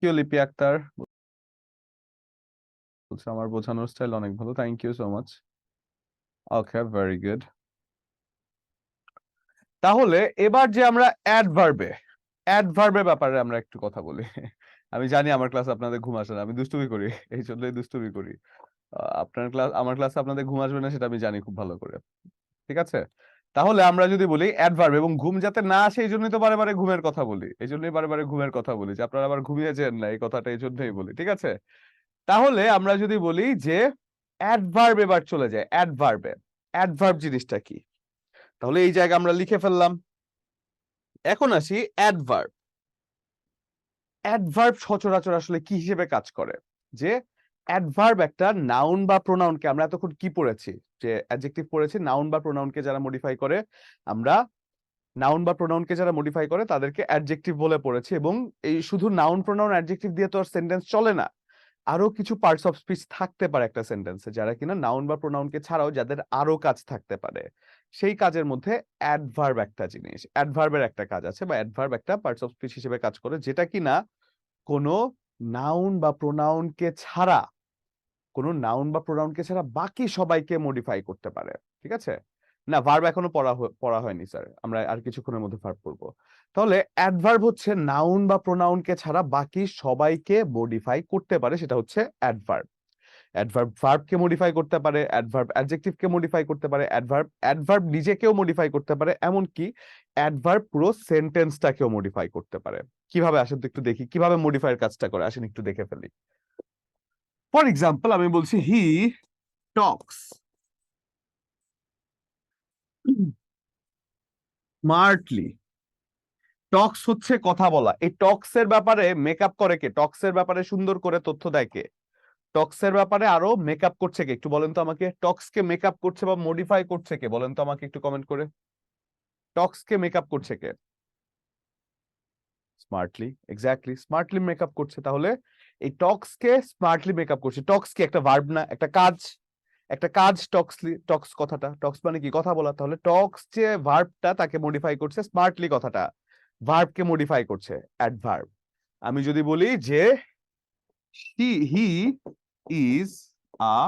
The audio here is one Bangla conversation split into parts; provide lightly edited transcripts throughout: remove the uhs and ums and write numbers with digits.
ইউ লিপি আক্তার বলছে আমার বোঝানোর স্টাইল অনেক ভালো, thank you so much. Okay, very good. তাহলে এবার যে আমরা অ্যাডভার্বের ব্যাপারে আমরা একটু কথা বলি। আমি জানি আমার ক্লাস আপনাদের ঘুম আসে না, আমি দুষ্টুমি করি, এই জন্যই দুষ্টুমি করি। আপনার ক্লাস, আমার ক্লাসে আপনাদের ঘুম আসবে না সেটা আমি জানি খুব ভালো করে। ঠিক আছে, তাহলে আমরা যদি বলি অ্যাডভার্ব, এবং ঘুম যাতে না আসে এই জন্যই তো বারে বারে ঘুমের কথা বলি, এই জন্যই বারে বারে ঘুমের কথা বলি যে আপনারা আবার ঘুমিয়েছেন না, এই কথাটা এই জন্যই বলি। ঠিক আছে, তাহলে আমরা যদি বলি যে অ্যাডভার্ব, এবার চলে যায় অ্যাডভার্বে। অ্যাডভার্ব জিনিসটা কি, তাহলে এই জায়গা আমরা লিখে ফেললাম। এখন আসি অ্যাডভার্ব। অ্যাডভার্ব সচরাচর আসলে কি হিসেবে কাজ করে, যে অ্যাডভার্ব একটা নাউন বা প্রোনাউনকে, আমরা এতক্ষণ কি পড়েছি, যে অ্যাডজেক্টিভ পড়েছি, নাউন বা প্রোনাউনকে যারা মডিফাই করে, আমরা নাউন বা প্রোনাউনকে যারা মডিফাই করে তাদেরকে অ্যাডজেক্টিভ বলে পড়েছি। এবং এই শুধু নাউন প্রোনাউন অ্যাডজেক্টিভ দিয়ে তো আর সেন্টেন্স চলে না, আরো কিছু পার্টস অফ স্পিচ থাকতে পারে একটা সেন্টেন্সে, যারা কিনা নাউন বা প্রোনাউনকে ছাড়াও যাদের আরো কাজ থাকতে পারে। সেই কাজের মধ্যে অ্যাডভার্ব একটা জিনিস, অ্যাডভার্বের একটা কাজ আছে, বা অ্যাডভার্ব একটা পার্টস অফ স্পিচ হিসেবে কাজ করে, যেটা কিনা কোনো নাউন বা প্রোনাউনকে ছাড়া, কোনো নাউন বা প্রোনাউনকে ছাড়া বাকি সবাইকে মডিফাই করতে পারে। ঠিক আছে, না ভার্ব এখনো পড়া হয়নি স্যার, আমরা আর কিছুক্ষণের মধ্যে ভার্ব পড়বো। তাহলে অ্যাডভার্ব হচ্ছে নাউন বা প্রোনাউনকে ছাড়া বাকি সবাইকে মডিফাই করতে পারে, সেটা হচ্ছে অ্যাডভার্ব। অ্যাডভার্ব ভার্বকে মডিফাই করতে পারে, অ্যাডভার্ব অ্যাডজেক্টিভকে মডিফাই করতে পারে, অ্যাডভার্ব নিজেকেও মডিফাই করতে পারে, এমনকি অ্যাডভার্ব পুরো সেন্টেন্সটাকেও মডিফাই করতে পারে। কিভাবে আসেন তো একটু দেখি, কিভাবে মডিফাইয়ের কাজটা করে, আসেন একটু দেখে ফেলি। ফর এক্সাম্পল আমি বলছি হি টক্স স্মার্টলি। টক্স হচ্ছে কথা বলা, এই টক্স এর ব্যাপারে মেকআপ করে কে, টক্স এর ব্যাপারে সুন্দর করে তথ্য দেয় কে, টক্স এর ব্যাপারে আরো মেকআপ করছে কে, একটু বলেন তো আমাকে, টক্স কে মেকআপ করছে বা মডিফাই করছে কে, বলেন তো আমাকে একটু কমেন্ট করে, টক্স কে মেকআপ করছে কে? স্মার্টলি, এক্স্যাক্টলি, স্মার্টলি মেকআপ করছে। তাহলে এই টক্স কে স্মার্টলি মেকআপ করছে। টক্স কি একটা ভার্ব না, একটা কাজ, একটা কাজ। টক্সলি, টক্স কথাটা, টক্স মানে কি, কথা বলা, তাহলে টক্স যে ভার্বটা তাকে মডিফাই করছে, স্মার্টলি কথাটা ভার্বকে মডিফাই করছে, অ্যাডভার্ব। আমি যদি বলি যে হি is a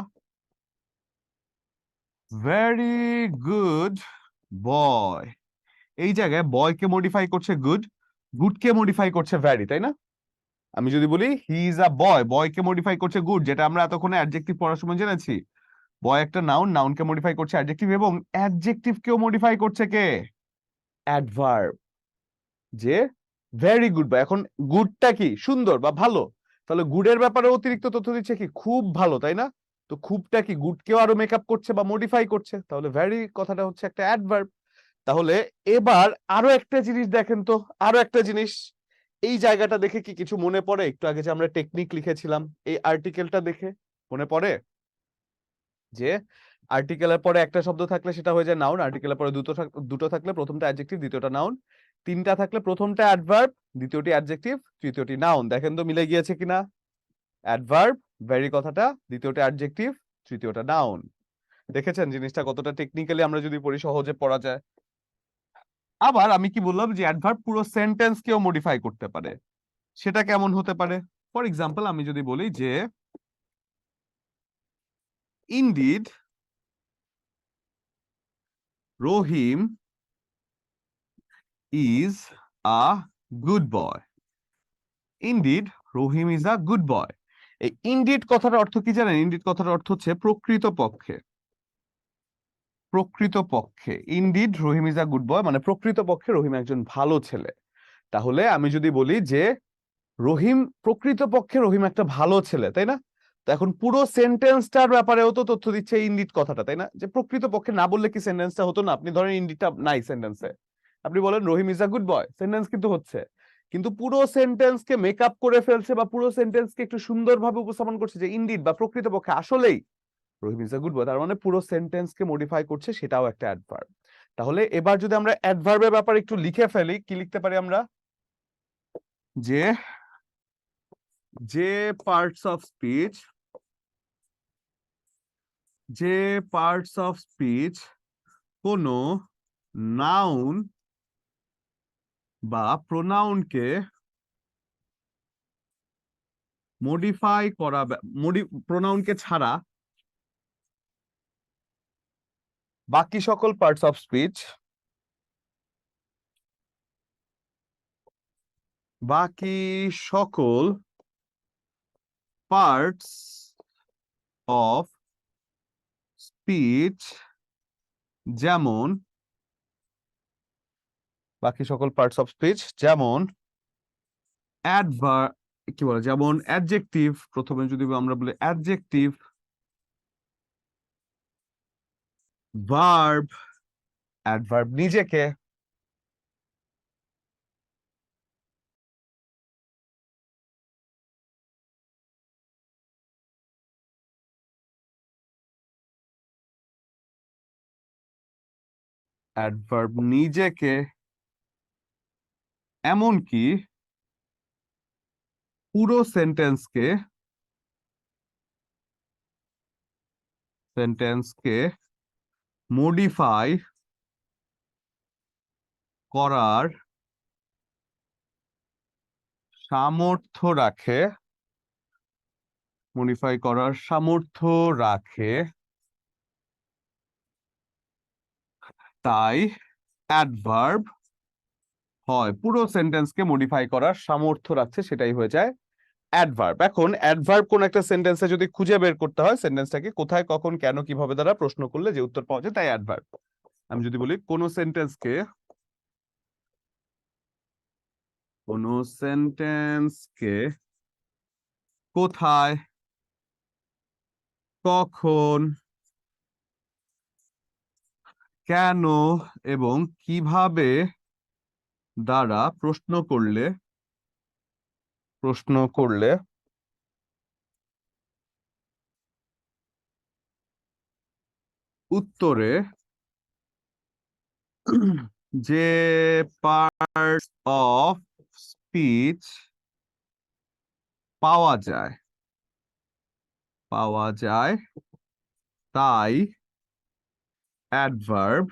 very good boy, এই জায়গায় বয়কে মডিফাই করছে গুড, গুডকে মডিফাই করছে ভ্যারি, তাই না? আমি যদি বলি হি ইজ আ বয়, বয়কে মডিফাই করছে গুড, যেটা আমরা এতক্ষণে অ্যাডজেক্টিভ পড়ার সময় জেনেছি। বয় একটা নাউন, নাউনকে মডিফাই করছে অ্যাডজেক্টিভ, এবং অ্যাডজেক্টিভকেও মডিফাই করছে কে, অ্যাডভার্ব। যে ভেরি গুড বয়, এখন গুডটা কি, সুন্দর বা ভালো, তাহলে গুডের ব্যাপারে অতিরিক্ত তথ্য দিচ্ছে কি, খুব ভালো, তাই না? তো খুবটা কি, গুডকেও আরো মেকআপ করছে বা মডিফাই করছে, তাহলে ভেরি কথাটা হচ্ছে একটা অ্যাডভার্ব। তাহলে এবার আরো একটা জিনিস দেখেন তো, আরো একটা জিনিস, এই জায়গাটা দেখে কি কিছু মনে পড়ে? একটু আগে যে আমরা টেকনিক লিখেছিলাম, এই আর্টিকেলটা দেখে মনে পড়ে যে আর্টিকেলের পরে একটা শব্দ থাকলে সেটা হয়ে যায় নাউন, আর্টিকেলের পরে দুটো থাকলে প্রথমটা অ্যাডজেক্টিভ, দ্বিতীয়টা নাউন, তিনটা থাকলে প্রথমটা অ্যাডভার্ব, দ্বিতীয়টি অ্যাডজেক্টিভ, তৃতীয়টি নাউন। দেখেন তো মিলে গিয়েছে কিনা, অ্যাডভার্ব, ভেরি কথাটা, দ্বিতীয়টা অ্যাডজেক্টিভ, তৃতীয়টা নাউন। দেখেছেন জিনিসটা কতটা টেকনিক্যালি আমরা যদি পড়ি সহজে পড়া যায়। আবার আমি কি বললাম যে অ্যাডভার্ব পুরো সেন্টেন্স কেও মডিফাই করতে পারে, সেটা কেমন হতে পারে? ফর এক্সাম্পল আমি যদি বলি যে indeed Rahim is a good boy, indeed Rahim is a good বয়। এই ইনডিড কথাটার অর্থ কি জানেন? ইনডিড কথাটার অর্থ হচ্ছে প্রকৃতপক্ষে, প্রকৃতপক্ষে indeed Rahim is a good বয় মানে প্রকৃতপক্ষে রহিম একজন ভালো ছেলে। তাহলে আমি যদি বলি যে রহিম, প্রকৃতপক্ষে রহিম একটা ভালো ছেলে, তাই না? তো এখন পুরো সেন্টেন্সটার ব্যাপারেও তো তথ্য দিচ্ছে ইনডিড কথাটা, তাই না? যে প্রকৃতপক্ষে না বললে কি সেন্টেন্সটা হতো না? আপনি ধরেন ইনডিডটা নাই সেন্টেন্সে, আপনি বলেন Rahim is a good boy, sentence কিন্তু হচ্ছে, কিন্তু পুরো সেন্টেন্সকে মেকআপ করে ফেলছে, বা পুরো সেন্টেন্সকে একটু সুন্দরভাবে উপস্থাপন করছে যে ইনডিড বা প্রকৃতপক্ষে আসলেই রহিম ইজ আ গুড বয়, তার মানে পুরো সেন্টেন্সকে মডিফাই করছে, সেটাও একটা অ্যাডভার্ব। তাহলে এবার যদি আমরা অ্যাডভার্বের ব্যাপারে একটু লিখে ফেলি, কি লিখতে পারি আমরা? যে যে পার্টস অফ স্পিচ, যে পার্টস অফ স্পিচ কোনো নাউন বা প্রোনাউনকে মডিফাই করা, প্রোনাউনকে ছাড়া বাকি সকল পার্টস অফ স্পিচ, বাকি সকল পার্টস অফ স্পিচ, যেমন বাকি সকল পার্টস অফ স্পিচ যেমন অ্যাডভার্ব, কি বলে, যেমন অ্যাডজেক্টিভ, প্রথমে যদি আমরা বলি অ্যাডজেক্টিভ, ভার্ব, অ্যাডভার্ব নিজেকে, অ্যাডভার্ব নিজেকে, এমনকি পুরো সেন্টেন্সকে মডিফাই করার সামর্থ্য রাখে, মডিফাই করার সামর্থ্য রাখে, তাই অ্যাডভার্ব হয়। পুরো সেন্টেন্সকে মডিফাই করার সামর্থ্য রাখছে, সেটাই হয়ে যায় অ্যাডভার্ব। এখন অ্যাডভার্ব কোন একটা সেন্টেন্সে যদি খুঁজে বের করতে হয়, সেন্টেন্সটাকে কোথায়, কখন, কেন, কিভাবে দ্বারা প্রশ্ন করলে যে উত্তর পাওয়া যায়, তাই অ্যাডভার্ব। আমি যদি বলি কোন সেন্টেন্সকে কোথায়, কখন, কেন এবং কিভাবে দ্বারা প্রশ্ন করলে উত্তরে যে পার্টস অফ স্পিচ পাওয়া যায় তাই অ্যাডভার্ব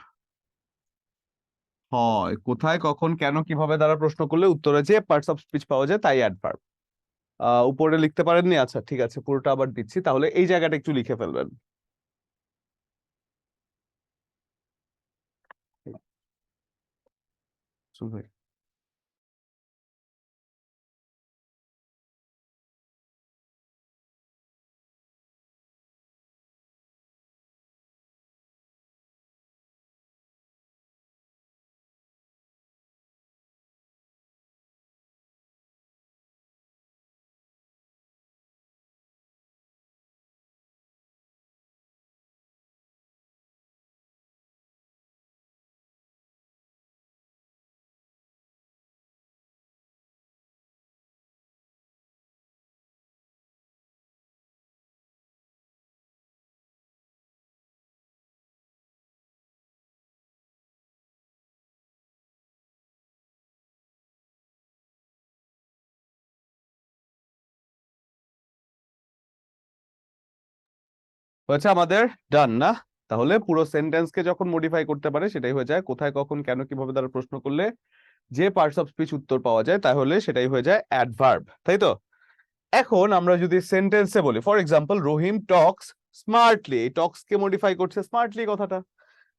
হয়। কোথায়, কখন, কেন, কিভাবে দ্বারা প্রশ্ন করলে উত্তরে যে পার্টস অফ স্পিচ পাওয়া যায়, তাই অ্যাডভার্ব। উপরে লিখতে পারেননি? আচ্ছা ঠিক আছে, পুরোটা আবার দিচ্ছি, তাহলে এই জায়গাটা একটু লিখে ফেলবেন। হয়েছে আমাদের, ডান না? তাহলে পুরো সেন্টেন্সকে যখন মডিফাই করতে পারে, সেটাই হয়ে যায় কোথায়, কখন, কেন, কিভাবে দ্বারা প্রশ্ন করলে যে পার্টস অফ স্পিচ উত্তর পাওয়া যায়, তাহলে সেটাই হয়ে যায় অ্যাডভার্ব, তাই তো? এখন আমরা যদি সেন্টেন্সে বলি, for example, Rahim Tux smartly, এই টক্স কে মডিফাই করছে স্মার্টলি কথাটা।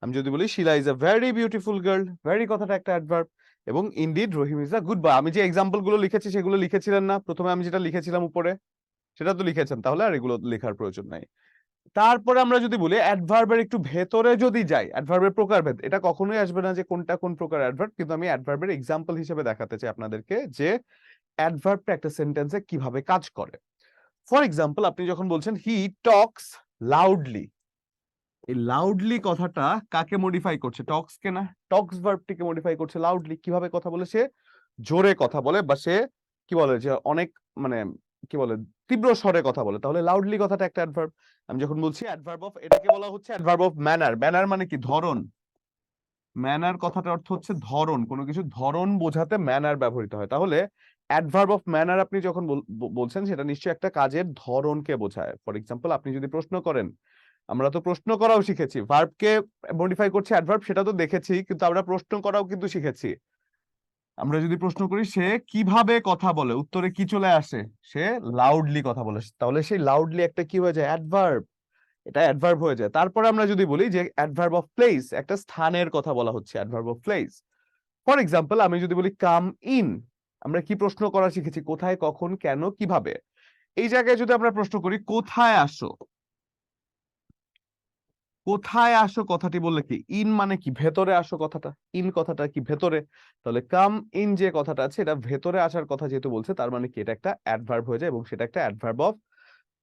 আমি যদি বলি Sheela is a very beautiful girl, very কথাটা একটা অ্যাডভার্ব। এবং indeed Rahim is a good boy. আমি যে এক্সাম্পল গুলো লিখেছি সেগুলো লিখেছিলেন না প্রথমে? আমি যেটা লিখেছিলাম উপরে সেটা তো লিখেছেন, তাহলে আর এগুলো লেখার প্রয়োজন নাই। তারপরে আমরা যদি বলি অ্যাডভার্বের একটু ভেতরে যদি যাই, অ্যাডভার্বের প্রকারভেদ, এটা কখনোই আসবে না যে কোনটা কোন প্রকার অ্যাডভার্ব, কিন্তু আমি অ্যাডভার্বের এক্সাম্পল হিসেবে দেখাতে চাই আপনাদেরকে যে অ্যাডভার্বটা একটা সেন্টেন্সে কিভাবে কাজ করে। ফর এক্সাম্পল, আপনি যখন বলছেন হি টক্স লাউডলি, এই লাউডলি কথাটা কাকে মডিফাই করছে? টক্স কে না? টক্স ভার্বটিকে মডিফাই করছে লাউডলি। কিভাবে কথা বলে সে? জোরে কথা বলে, বা সে কি বলে যে অনেক, মানে কি বলে, তীব্র স্বরে কথা বলে। তাহলে লাউডলি কথাটা একটা অ্যাডভার্ব। আমি যখন বলছি অ্যাডভার্ব অফ, এটাকে বলা হচ্ছে অ্যাডভার্ব অফ ম্যানার। ম্যানার মানে কি? ধরন। ম্যানার কথাটার অর্থ হচ্ছে ধরন, কোনো কিছু ধরন বোঝাতে ম্যানার ব্যবহৃত হয়। তাহলে অ্যাডভার্ব অফ ম্যানার আপনি যখন বলছেন, সেটা নিশ্চয়ই একটা কাজের ধরনকে বোঝায়। ফর এক্সাম্পল, আপনি যদি প্রশ্ন করেন, আমরা তো প্রশ্ন করাও শিখেছি, ভার্বকে মডিফাই করছে অ্যাডভার্ব, সেটা তো দেখেছি, কিন্তু আমরা প্রশ্ন করাও কিন্তু শিখেছি। আমরা যদি প্রশ্ন করি সে কিভাবে কথা বলে, উত্তরে কি চলে আসে? সে লাউডলি কথা বলে। তাহলে সেই লাউডলি একটা কি হয়ে যায়? অ্যাডভার্ব। এটা অ্যাডভার্ব হয়ে যায়। তারপরে আমরা যদি বলি যে অ্যাডভার্ব অফ প্লেস, একটা স্থানের কথা বলা হচ্ছে, adverb of place. For example আমি যদি বলি কাম ইন, আমরা কি প্রশ্ন করা শিখেছি? কোথায়, কখন, কেন, কিভাবে। এই জায়গায় যদি আমরা প্রশ্ন করি কোথায় আসো, কোথায় আসো কথাটি বললে কি ইন মানে কি ভেতরে আসো কথাটা, ইন কথাটা কি ভেতরে, তাহলে কাম ইন যে কথাটা আছে এটা ভেতরে আসার কথা যেহেতু বলছে, তার মানে কি এটা একটা অ্যাডভার্ব হয়ে যায় এবং সেটা একটা অ্যাডভার্ব অফ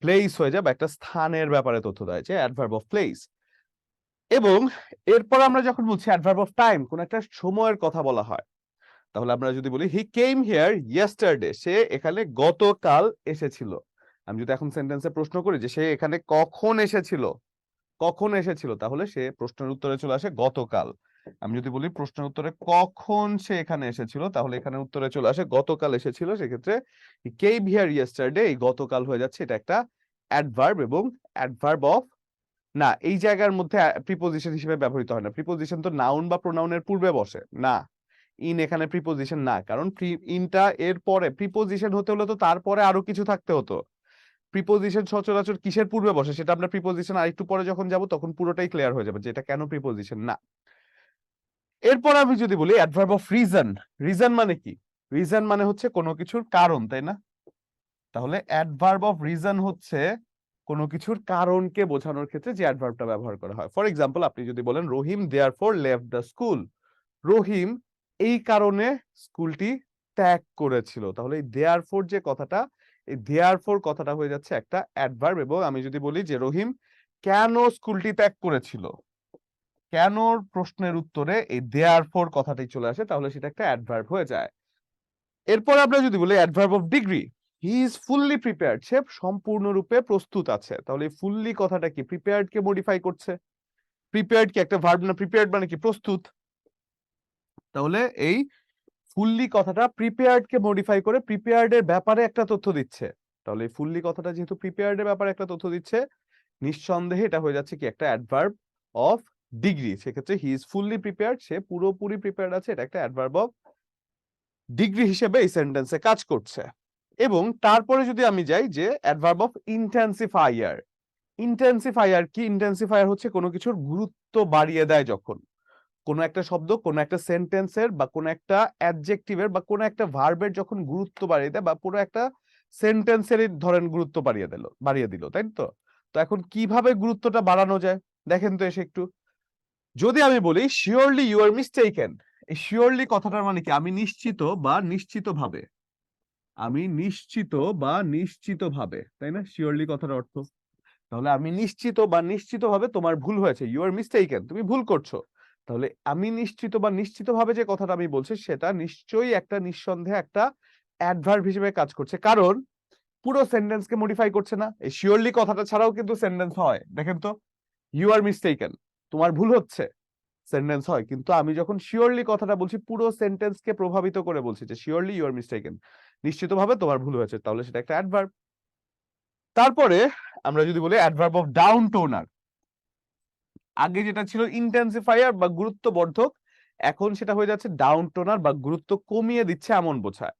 প্লেস হয়ে যায়, বা একটা স্থানের ব্যাপারে তথ্য দেয়, যে অ্যাডভার্ব অফ প্লেস। এবং এরপর আমরা যখন বলছি অ্যাডভার্ব অফ টাইম, কোন একটা সময়ের কথা বলা হয়, তাহলে আমরা যদি বলি হি কেম হিয়ার ইয়েস্টারডে, সে এখানে গতকাল এসেছিল। আমি যদি এখন সেন্টেন্সে প্রশ্ন করি যে সে এখানে কখন এসেছিল, কখন এসেছিল, তাহলে সে প্রশ্নের উত্তরে চলে আসে গতকাল। আমি যদি বলি প্রশ্নের উত্তরে কখন সে এখানে এসেছিল, তাহলে এখানে উত্তরে চলে আসে গতকাল এসেছিল। সেক্ষেত্রে কেম হিয়ার ইয়েস্টারডে, এই গতকাল হয়ে যাচ্ছে, এটা একটা অ্যাডভার্ব এবং অ্যাডভার্ব অফ, না এই জায়গার মধ্যে প্রিপোজিশন হিসেবে ব্যবহৃত হয় না। প্রিপোজিশন তো নাউন বা প্রোনাউনের পূর্বে বসে না, ইন এখানে প্রিপোজিশন না, কারণ ইনটা এর পরে, প্রিপোজিশন হতে হলে তো তারপরে আরো কিছু থাকতে হতো। প্রিপোজিশন সচরাচর কিসের পূর্বে বসে সেটা আমরা প্রিপোজিশন আরেকটু পরে যখন যাব তখন পুরোটাই ক্লিয়ার হয়ে যাবে যে এটা কেন প্রিপোজিশন না। এরপর আমি যদি বলি অ্যাডভার্ব অফ রিজন, রিজন মানে কি? রিজন মানে হচ্ছে কোনো কিছুর কারণ, তাই না? তাহলে অ্যাডভার্ব অফ রিজন হচ্ছে কোনো কিছুর কারণকে বোঝানোর ক্ষেত্রে যে অ্যাডভার্বটা ব্যবহার করা হয়। ফর এক্সাম্পল আপনি যদি বলেন রহিম দেয়ারফর লেফট দ্য স্কুল, রহিম এই কারণে স্কুলটি ত্যাগ করেছিল, তাহলে এই দেয়ারফর যে কথাটা, এই দেয়ারফর কথাটা হয়ে যাচ্ছে একটা অ্যাডভার্ব। এবং আমি যদি বলি যে রহিম কেন স্কুলটি ত্যাগ করেছিল, কেন প্রশ্নের উত্তরে এই দেয়ারফর কথাটাই চলে আসে, তাহলে সেটা একটা অ্যাডভার্ব হয়ে যায়। এরপর আমরা যদি বলি adverb of degree, he is fully prepared, সে সম্পূর্ণরূপে প্রস্তুত আছে, তাহলে ফুললি কথাটা কি প্রিপেয়ার্ড কে মডিফাই করছে। প্রিপেয়ার্ড কি একটা ভার্ব না? প্রিপেয়ার্ড মানে কি প্রস্তুত। তাহলে এই ফুললি কথাটা প্রিপেয়ার্ড কে মডিফাই করে প্রিপেয়ার্ড এর ব্যাপারে একটা তথ্য দিচ্ছে। তাহলে এই ফুললি কথাটা যেহেতু প্রিপেয়ার্ড এর ব্যাপারে একটা তথ্য দিচ্ছে, নিঃসন্দেহে এটা হয়ে যাচ্ছে কি একটা অ্যাডভার্ব অফ ডিগ্রি। সেক্ষেত্রে হি ইজ ফুললি প্রিপেয়ার্ড, সে পুরোপুরি প্রিপেয়ার্ড আছে, এটা একটা অ্যাডভার্ব অফ ডিগ্রি হিসেবে এই সেন্টেন্সে কাজ করছে। এবং তারপরে যদি আমি যাই যে অ্যাডভার্ব অফ ইন্টেন্সিফায়ার, ইন্টেন্সিফায়ার কি? ইন্টেন্সিফায়ার হচ্ছে কোনো কিছুর গুরুত্ব বাড়িয়ে দেয় যখন কোন একটা শব্দ কোন একটা সেন্টেন্সের বা কোন একটা অ্যাডজেক্টিভের বা কোন একটা ভার্বের যখন গুরুত্ব বাড়িয়ে দেয়, বা পুরো একটা সেন্টেন্সেরই ধরেন গুরুত্ব বাড়িয়ে দিল, তাই তো? তো এখন কিভাবে গুরুত্বটা বাড়ানো যায় দেখেন তো এসে একটু। যদি আমি বলি শিওরলি ইউ আর মিস্টেকেন, এই শিওরলি কথাটার মানে কি? আমি নিশ্চিত বা নিশ্চিতভাবে, আমি নিশ্চিত বা নিশ্চিতভাবে, তাই না শিওরলি কথার অর্থ? তাহলে আমি নিশ্চিত বা নিশ্চিতভাবে তোমার ভুল হয়েছে, ইউ আর মিস্টেকেন, তুমি ভুল করছো। তাহলে আমি নিশ্চিত বা নিশ্চিতভাবে যে কথাটা আমি বলছি সেটা নিশ্চয়ই একটা, নিঃসন্দেহে একটা অ্যাডভার্ব হিসেবে কাজ করছে, কারণ পুরো সেন্টেন্সকে মডিফাই করছে না। এই শিওরলি কথাটা ছাড়াও কিন্তু সেন্টেন্স হয়, দেখেন তো। ইউ আর মিস্টেকেন, তোমার ভুল হচ্ছে, সেন্টেন্স হয়, কিন্তু আমি যখন শিওরলি কথাটা বলছি পুরো সেন্টেন্সকে প্রভাবিত করে বলছি যে শিওরলি ইউ আর মিস্টেকেন, নিশ্চিতভাবে তোমার ভুল হয়েছে, তাহলে সেটা একটা অ্যাডভার্ব। তারপরে আমরা যদি বলি অ্যাডভার্ব অফ ডাউন টোনার, আগে যেটা ছিল ইন্টেন্সিফায়ার বা গুরুত্ববর্ধক, এখন সেটা হয়ে যাচ্ছে ডাউন টোনার বা গুরুত্ব কমিয়ে দিচ্ছে এমন বোঝায়,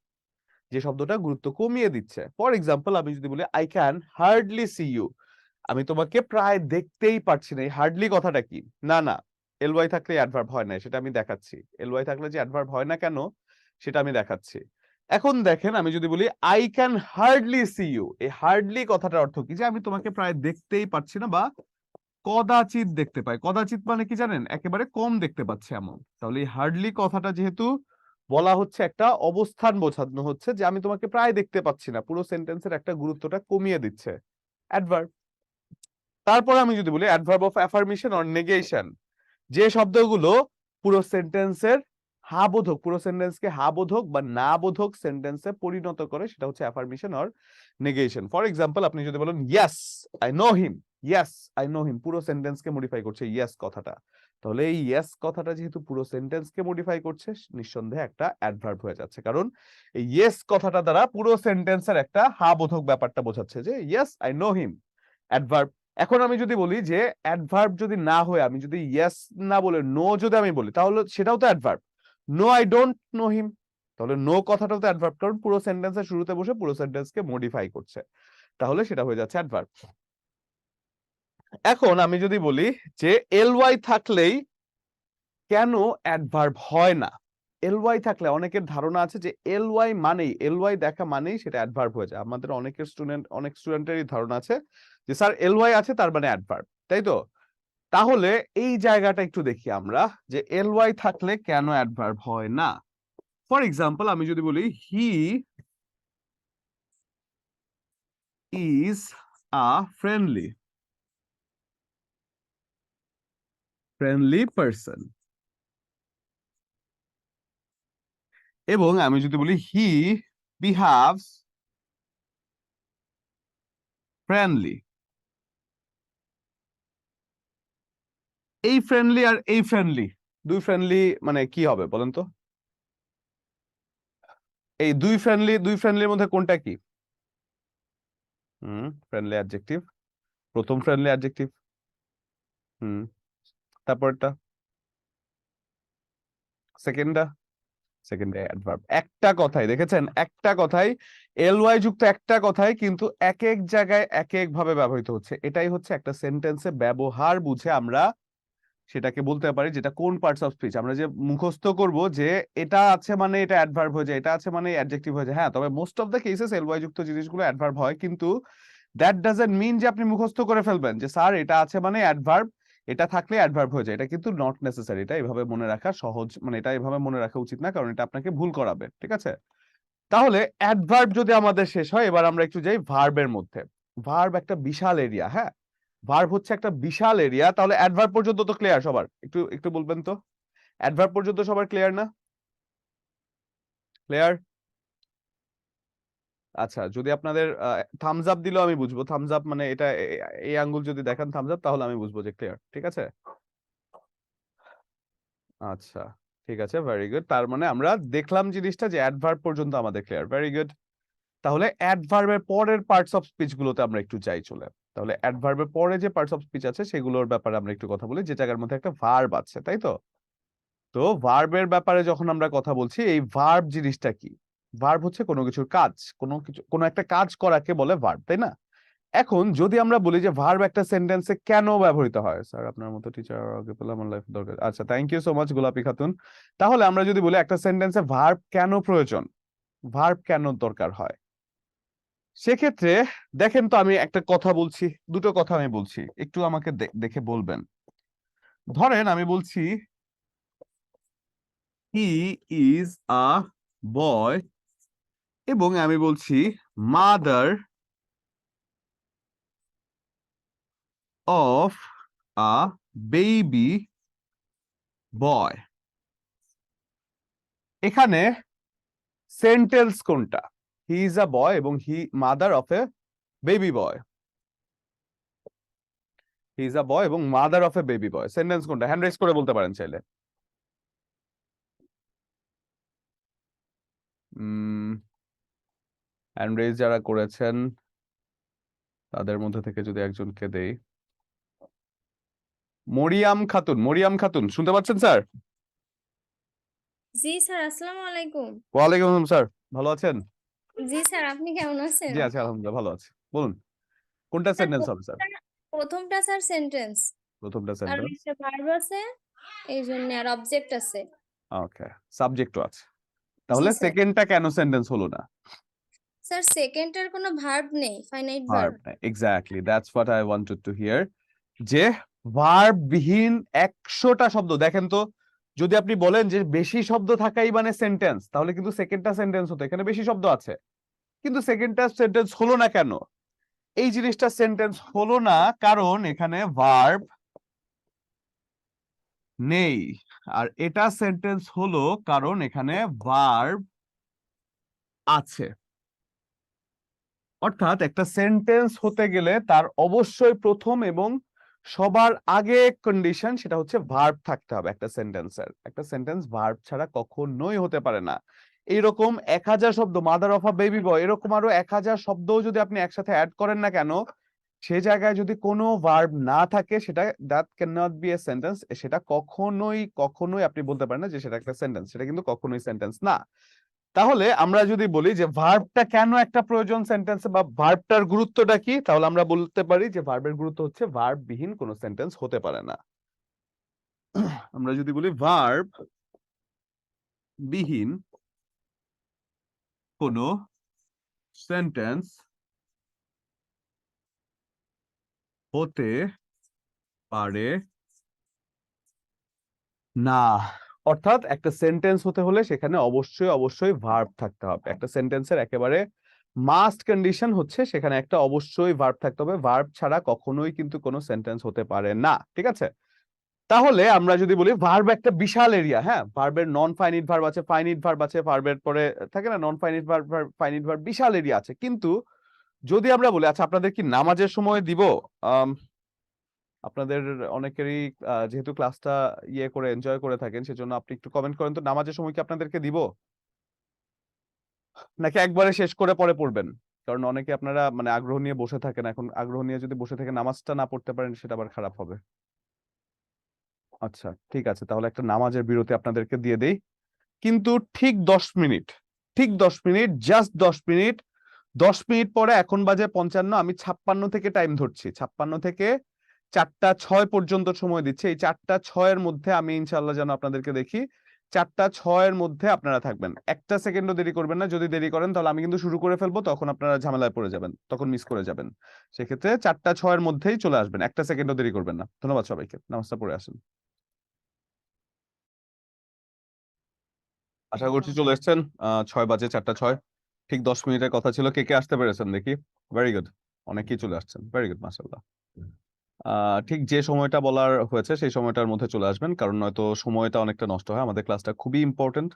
যে শব্দটা গুরুত্ব কমিয়ে দিচ্ছে। ফর এক্সাম্পল আমি যদি বলি I can hardly see you, আমি তোমাকে প্রায় দেখতেই পারছি না, এই হার্ডলি কথাটা কি? না না, এলওয়াই থাকলে অ্যাডভার্ব হয় না, সেটা আমি দেখাচ্ছি। এলওয়াই থাকলে যে অ্যাডভার্ব হয় না কেন সেটা আমি দেখাচ্ছি। এখন দেখেন আমি যদি বলি I can hardly see you, এই হার্ডলি কথাটার অর্থ কি? যে আমি তোমাকে প্রায় দেখতেই পাচ্ছি না বা কদাচিৎ দেখতে পাই। কদাচিৎ মানে কি জানেন? একেবারে কম দেখতে পাচ্ছে এমন। তাহলে এই হার্ডলি কথাটা যেহেতু বলা হচ্ছে, একটা অবস্থান বোঝানো হচ্ছে যে আমি তোমাকে প্রায় দেখতে পাচ্ছি না, পুরো সেন্টেন্সের একটা গুরুত্বটা কমিয়ে দিচ্ছে, অ্যাডভার্ব। তারপর আমি যদি বলি adverb of affirmation or negation, যে শব্দগুলো পুরো সেন্টেন্সের হা বোধক, পুরো সেন্টেন্সকে হা বোধক বা না বোধক সেন্টেন্সে পরিণত করে, সেটা হচ্ছে affirmation or negation. For example আপনি যদি বলেন yes I know him, yes I know him পুরো সেন্টেন্সকে মডিফাই করছে ইয়েস কথাটা। তাহলে এই ইয়েস কথাটা যেহেতু পুরো সেন্টেন্সকে মডিফাই করছে, নিঃসন্দেহে একটা অ্যাডভার্ব হয়ে যাচ্ছে, কারণ এই ইয়েস কথাটা দ্বারা পুরো সেন্টেন্সের একটা হা বোধক ব্যাপারটা বোঝাচ্ছে, যে yes I know him, adverb. এখন আমি যদি বলি যে অ্যাডভার্ব যদি না হয়ে আমি যদি ইয়েস না বলে নো যদি আমি বলি, তাহলে সেটাও তো adverb. No I don't know him, তাহলে নো কথাটাও তো অ্যাডভার্ব, কারণ পুরো সেন্টেন্সের শুরুতে বসে পুরো সেন্টেন্সকে মডিফাই করছে, তাহলে সেটা হয়ে যাচ্ছে অ্যাডভার্ব। এখন আমি যদি বলি যে এলওয়াই থাকলেই কেন অ্যাডভার্ব হয় না, এলওয়াই থাকলে অনেকের ধারণা আছে যে এলওয়াই মানেই, এলওয়াই দেখা মানেই সেটা অ্যাডভার্ব হয়ে যায়। আমাদের অনেক স্টুডেন্টেরই ধারণা আছে যে স্যার এলওয়াই আছে তার মানে অ্যাডভার্ব, তাই তো? তাহলে এই জায়গাটা একটু দেখি আমরা যে এলওয়াই থাকলে কেন অ্যাডভার্ব হয় না। ফর এক্সাম্পল আমি যদি বলি হি ইজ আ ফ্রেন্ডলি পারসন, এবং আমি যদি বলি হি বিহেভস ফ্রেন্ডলি, এই ফ্রেন্ডলি আর এই ফ্রেন্ডলি, দুই ফ্রেন্ডলি মানে কি হবে বলেন তো? এই দুই ফ্রেন্ডলির মধ্যে কোনটা কি? ফ্রেন্ডলি অ্যাডজেক্টিভ, প্রথম ফ্রেন্ডলি অ্যাডজেক্টিভ। হুম, তারপরটা সেকেন্ডটা, সেকেন্ডে অ্যাডভার্ব। একটা কথাই দেখেছেন, একটা কথাই এলওয়াই যুক্ত একটা কথাই কিন্তু এক এক জায়গায় এক এক ভাবে ব্যবহৃত হচ্ছে। এটাই হচ্ছে একটা সেন্টেন্সে ব্যবহার বুঝে আমরা সেটাকে বলতে পারি যেটা কোন পার্টস অফ স্পিচ। আমরা যে মুখস্থ করব যে এটা আছে মানে এটা অ্যাডভার্ব হয়ে যায়, এটা আছে মানে অ্যাডজেক্টিভ হয়ে যায়, হ্যাঁ, তবে most of the cases LY যুক্ত জিনিসগুলো অ্যাডভার্ব হয়, কিন্তু দ্যাট ডাজন্ট মিন যে আপনি মুখস্থ করে ফেলবেন যে স্যার এটা আছে মানে অ্যাডভার্ব, এটা থাকলে অ্যাডভার্ব হয়ে যায়। এটা কিন্তু নট নেসেসারি, এটা এভাবে মনে রাখা সহজ, মানে এটা এভাবে মনে রাখা উচিত না, কারণ এটা আপনাকে ভুল করাবে, ঠিক আছে? তাহলে অ্যাডভার্ব যদি আমাদের শেষ হয়, এবার আমরা একটু যাই ভার্বের মধ্যে। ভার্ব একটা বিশাল এরিয়া, হ্যাঁ, ভার্ব হচ্ছে একটা বিশাল এরিয়া। তাহলে অ্যাডভার্ব পর্যন্ত তো ক্লিয়ার সবার? একটু একটু বলবেন তো, অ্যাডভার্ব পর্যন্ত সবার ক্লিয়ার না? ক্লিয়ার? আচ্ছা, যদি আপনাদের থামস আপ দিলেও আমি বুঝবো, থামস আপ মানে এটা এই আঙ্গুল যদি দেখান থামস আপ, তাহলে আমি বুঝবো যে ক্লিয়ার, ঠিক আছে? আচ্ছা, ঠিক আছে, ভেরি গুড। তার মানে আমরা দেখলাম জিনিসটা যে অ্যাডভার্ব পর্যন্ত আমাদের ক্লিয়ার, ভেরি গুড। তাহলে অ্যাডভার্বের পরের পার্টস অফ স্পিচ গুলোতে আমরা একটু যাই চলে। তাহলে অ্যাডভার্বের পরে যে পার্টস অফ স্পিচ আছে সেগুলোর ব্যাপারে আমরা একটু কথা বলি, যে জায়গার মধ্যে একটা ভার্ব আছে, তাই তো? তো ভার্বের ব্যাপারে যখন আমরা কথা বলছি, এই ভার্ব জিনিসটা কি? ভার্ব হচ্ছে কোনো কিছুর কাজ, কোনো একটা কাজ করাকে বলে ভার্ব, তাই না? এখন যদি আমরা বলি যে ভার্ব একটা সেন্টেন্সে কেন ব্যবহৃত হয়, স্যার আপনার মতো টিচার আগে পেলে আমার লাইফ দরকার। আচ্ছা, থ্যাংক ইউ সো মাচ গোলাপি খাতুন। তাহলে আমরা যদি বলি একটা সেন্টেন্সে ভার্ব কেন প্রয়োজন, ভার্ব কেন দরকার হয়, সেক্ষেত্রে দেখেন তো, আমি একটা কথা বলছি, দুটো কথা আমি বলছি, একটু আমাকে দেখে বলবেন। ধরেন আমি বলছি হি ইজ আ বয়, এবং আমি বলছি mother of a baby boy. এখানে সেন্টেন্স কোনটা? হি ইজ আ বয় এবং he mother of a baby boy. He is a boy এবং mother of a baby boy, sentence কোনটা? হ্যান্ড রেজ করে বলতে পারেন চাইলে। হ্যান্ড রেজ যারা করেছেন তাদের মধ্যে থেকে যদি একজনকে দেই, মরিয়াম খাতুন, মরিয়াম খাতুন শুনতে পাচ্ছেন স্যার? জি স্যার, আসসালামু আলাইকুম। ওয়ালাইকুম আসসালাম স্যার, ভালো আছেন? জি স্যার, আপনি কেমন আছেন? জি আছি আলহামদুলিল্লাহ, ভালো আছি। বলুন কোনটা স্যার সেন্টেন্স হবে স্যার? প্রথমটা স্যার সেন্টেন্স, প্রথমটা কারণ সেন্টেন্স, একটা ভার্ব আছে এই জন্য, আর অবজেক্ট আছে। ওকে, সাবজেক্টও আছে। জি তাহলে স্যার। সেকেন্ডটা কেন সেন্টেন্স হলো না? স্যার সেকেন্ডটার কোনো ভার্ব নেই, ফাইনাইট ভার্ব ভার্ব। নাই, exactly that's what I wanted to here. যে ভার্ব বিহীন 100টা শব্দ, দেখেন তো, যদি আপনি বলেন যে বেশি শব্দ থাকাই মানে সেন্টেন্স, তাহলে কিন্তু সেকেন্ডটা সেন্টেন্স হতো, এখানে বেশি শব্দ আছে কিন্তু সেকেন্ডটা সেন্টেন্স হলো না কেন? এই জিনিসটা সেন্টেন্স হলো না কারণ এখানে ভার্ব নেই, আর এটা সেন্টেন্স হলো কারণ এখানে ভার্ব আছে। অর্থাৎ একটা সেন্টেন্স হতে গেলে তার অবশ্যই প্রথম এবং সবার আগে কন্ডিশন সেটা হচ্ছে ভার্ব থাকতে হবে একটা সেন্টেন্সের। একটা সেন্টেন্স ভার্ব ছাড়া কখনোই হতে পারে না। এইরকম 1000 শব্দ, মাদার অফ আ বেবি বয়, এরকম আরো 1000 শব্দও যদি আপনি একসাথে অ্যাড করেন না কেন, সে জায়গায় যদি কোনো ভার্ব না থাকে, সেটা that can not be a sentence. সেটা কখনোই কখনোই আপনি বলতে পারেন না যে সেটা একটা সেন্টেন্স, সেটা কিন্তু কখনোই সেন্টেন্স না। তাহলে আমরা যদি বলি যে ভার্বটা কেন একটা প্রয়োজন সেন্টেন্সে বা ভার্বটার গুরুত্বটা কি, তাহলে আমরা বলতে পারি যে ভার্বের গুরুত্ব হচ্ছে ভার্ব বিহীন কোনো সেন্টেন্স হতে পারে না। আমরা যদি বলি ভার্ব বিহীন কোনো সেন্টেন্স হতে পারে না, অর্থাৎ একটা সেন্টেন্স হতে হলে সেখানে অবশ্যই অবশ্যই ভার্ব থাকতে হবে। একটা সেন্টেন্সের একেবারে মাস্ট কন্ডিশন হচ্ছে সেখানে একটা অবশ্যই ভার্ব থাকতে হবে। ভার্ব ছাড়া কখনোই কিন্তু কোনো সেন্টেন্স হতে পারে না, ঠিক আছে? তাহলে আমরা যদি বলি ভার্ব একটা বিশাল এরিয়া, হ্যাঁ, ভার্বের নন ফাইনিট ভার্ব আছে, ফাইনিট ভার্ব আছে, ভার্বের পরে থাকে না non finite verb, finite verb, বিশাল এরিয়া আছে। কিন্তু যদি আমরা বলি আচ্ছা আপনাদের কি নামাজের সময় দিব, আপনাদের অনেকেরই যেহেতু ক্লাসটা ইয়ে করে এনজয় করে থাকেন সেজন্য আপনি একটু কমেন্ট করেন তো, নামাজের সময় কি আপনাদেরকে দিব নাকি একবারে শেষ করে পরে পড়বেন? কারণ অনেকে আপনারা মানে আগ্রহ নিয়ে বসে থাকেন, এখন আগ্রহ নিয়ে যদি বসে থেকে নামাজটা না পড়তে পারেন সেটা আবার খারাপ হবে। আচ্ছা ঠিক আছে, তাহলে একটা নামাজের বিরতি আপনাদেরকে দিয়ে দেই, কিন্তু ঠিক 10 মিনিট, ঠিক 10 মিনিট, জাস্ট 10 মিনিট। 10 মিনিট পরে, এখন বাজে 55, আমি 56 থেকে টাইম ধরছি, 56 থেকে 4টা 6 পর্যন্ত সময় দিচ্ছি। এই 4টা 6 মধ্যে আমি ইনশাল্লাহ যেন আপনাদেরকে দেখি, 4টা 6 মধ্যে আপনারা থাকবেন, একটা সেকেন্ডও দেরি করবেন না। যদি দেরি করেন তাহলে আমি কিন্তু শুরু করে ফেলবো, তখন আপনারা ঝামেলায় পড়ে যাবেন, তখন মিস করে যাবেন। সেক্ষেত্রে 4টা 6 মধ্যেই চলে আসবেন, একটা সেকেন্ডও দেরি করবেন না। ধন্যবাদ সবাইকে, নামাজটা পড়ে আসেন। আশা করছি চলে এসেছেন। 6 বাজে, 4টা 6, ঠিক 10 মিনিটের কথা ছিল। কে কে আসতে পেরেছেন দেখি? ভেরি গুড, অনেকেই চলে আসছেন, ভেরি গুড, মাশাআল্লাহ। ঠিক যে সময়টা বলার হয়েছে সেই সময়টার মধ্যে চলে আসবেন, কারণ নয়তো সময়টা অনেকটা নষ্ট হয়। আমাদের ক্লাসটা খুবই ইম্পর্টেন্ট,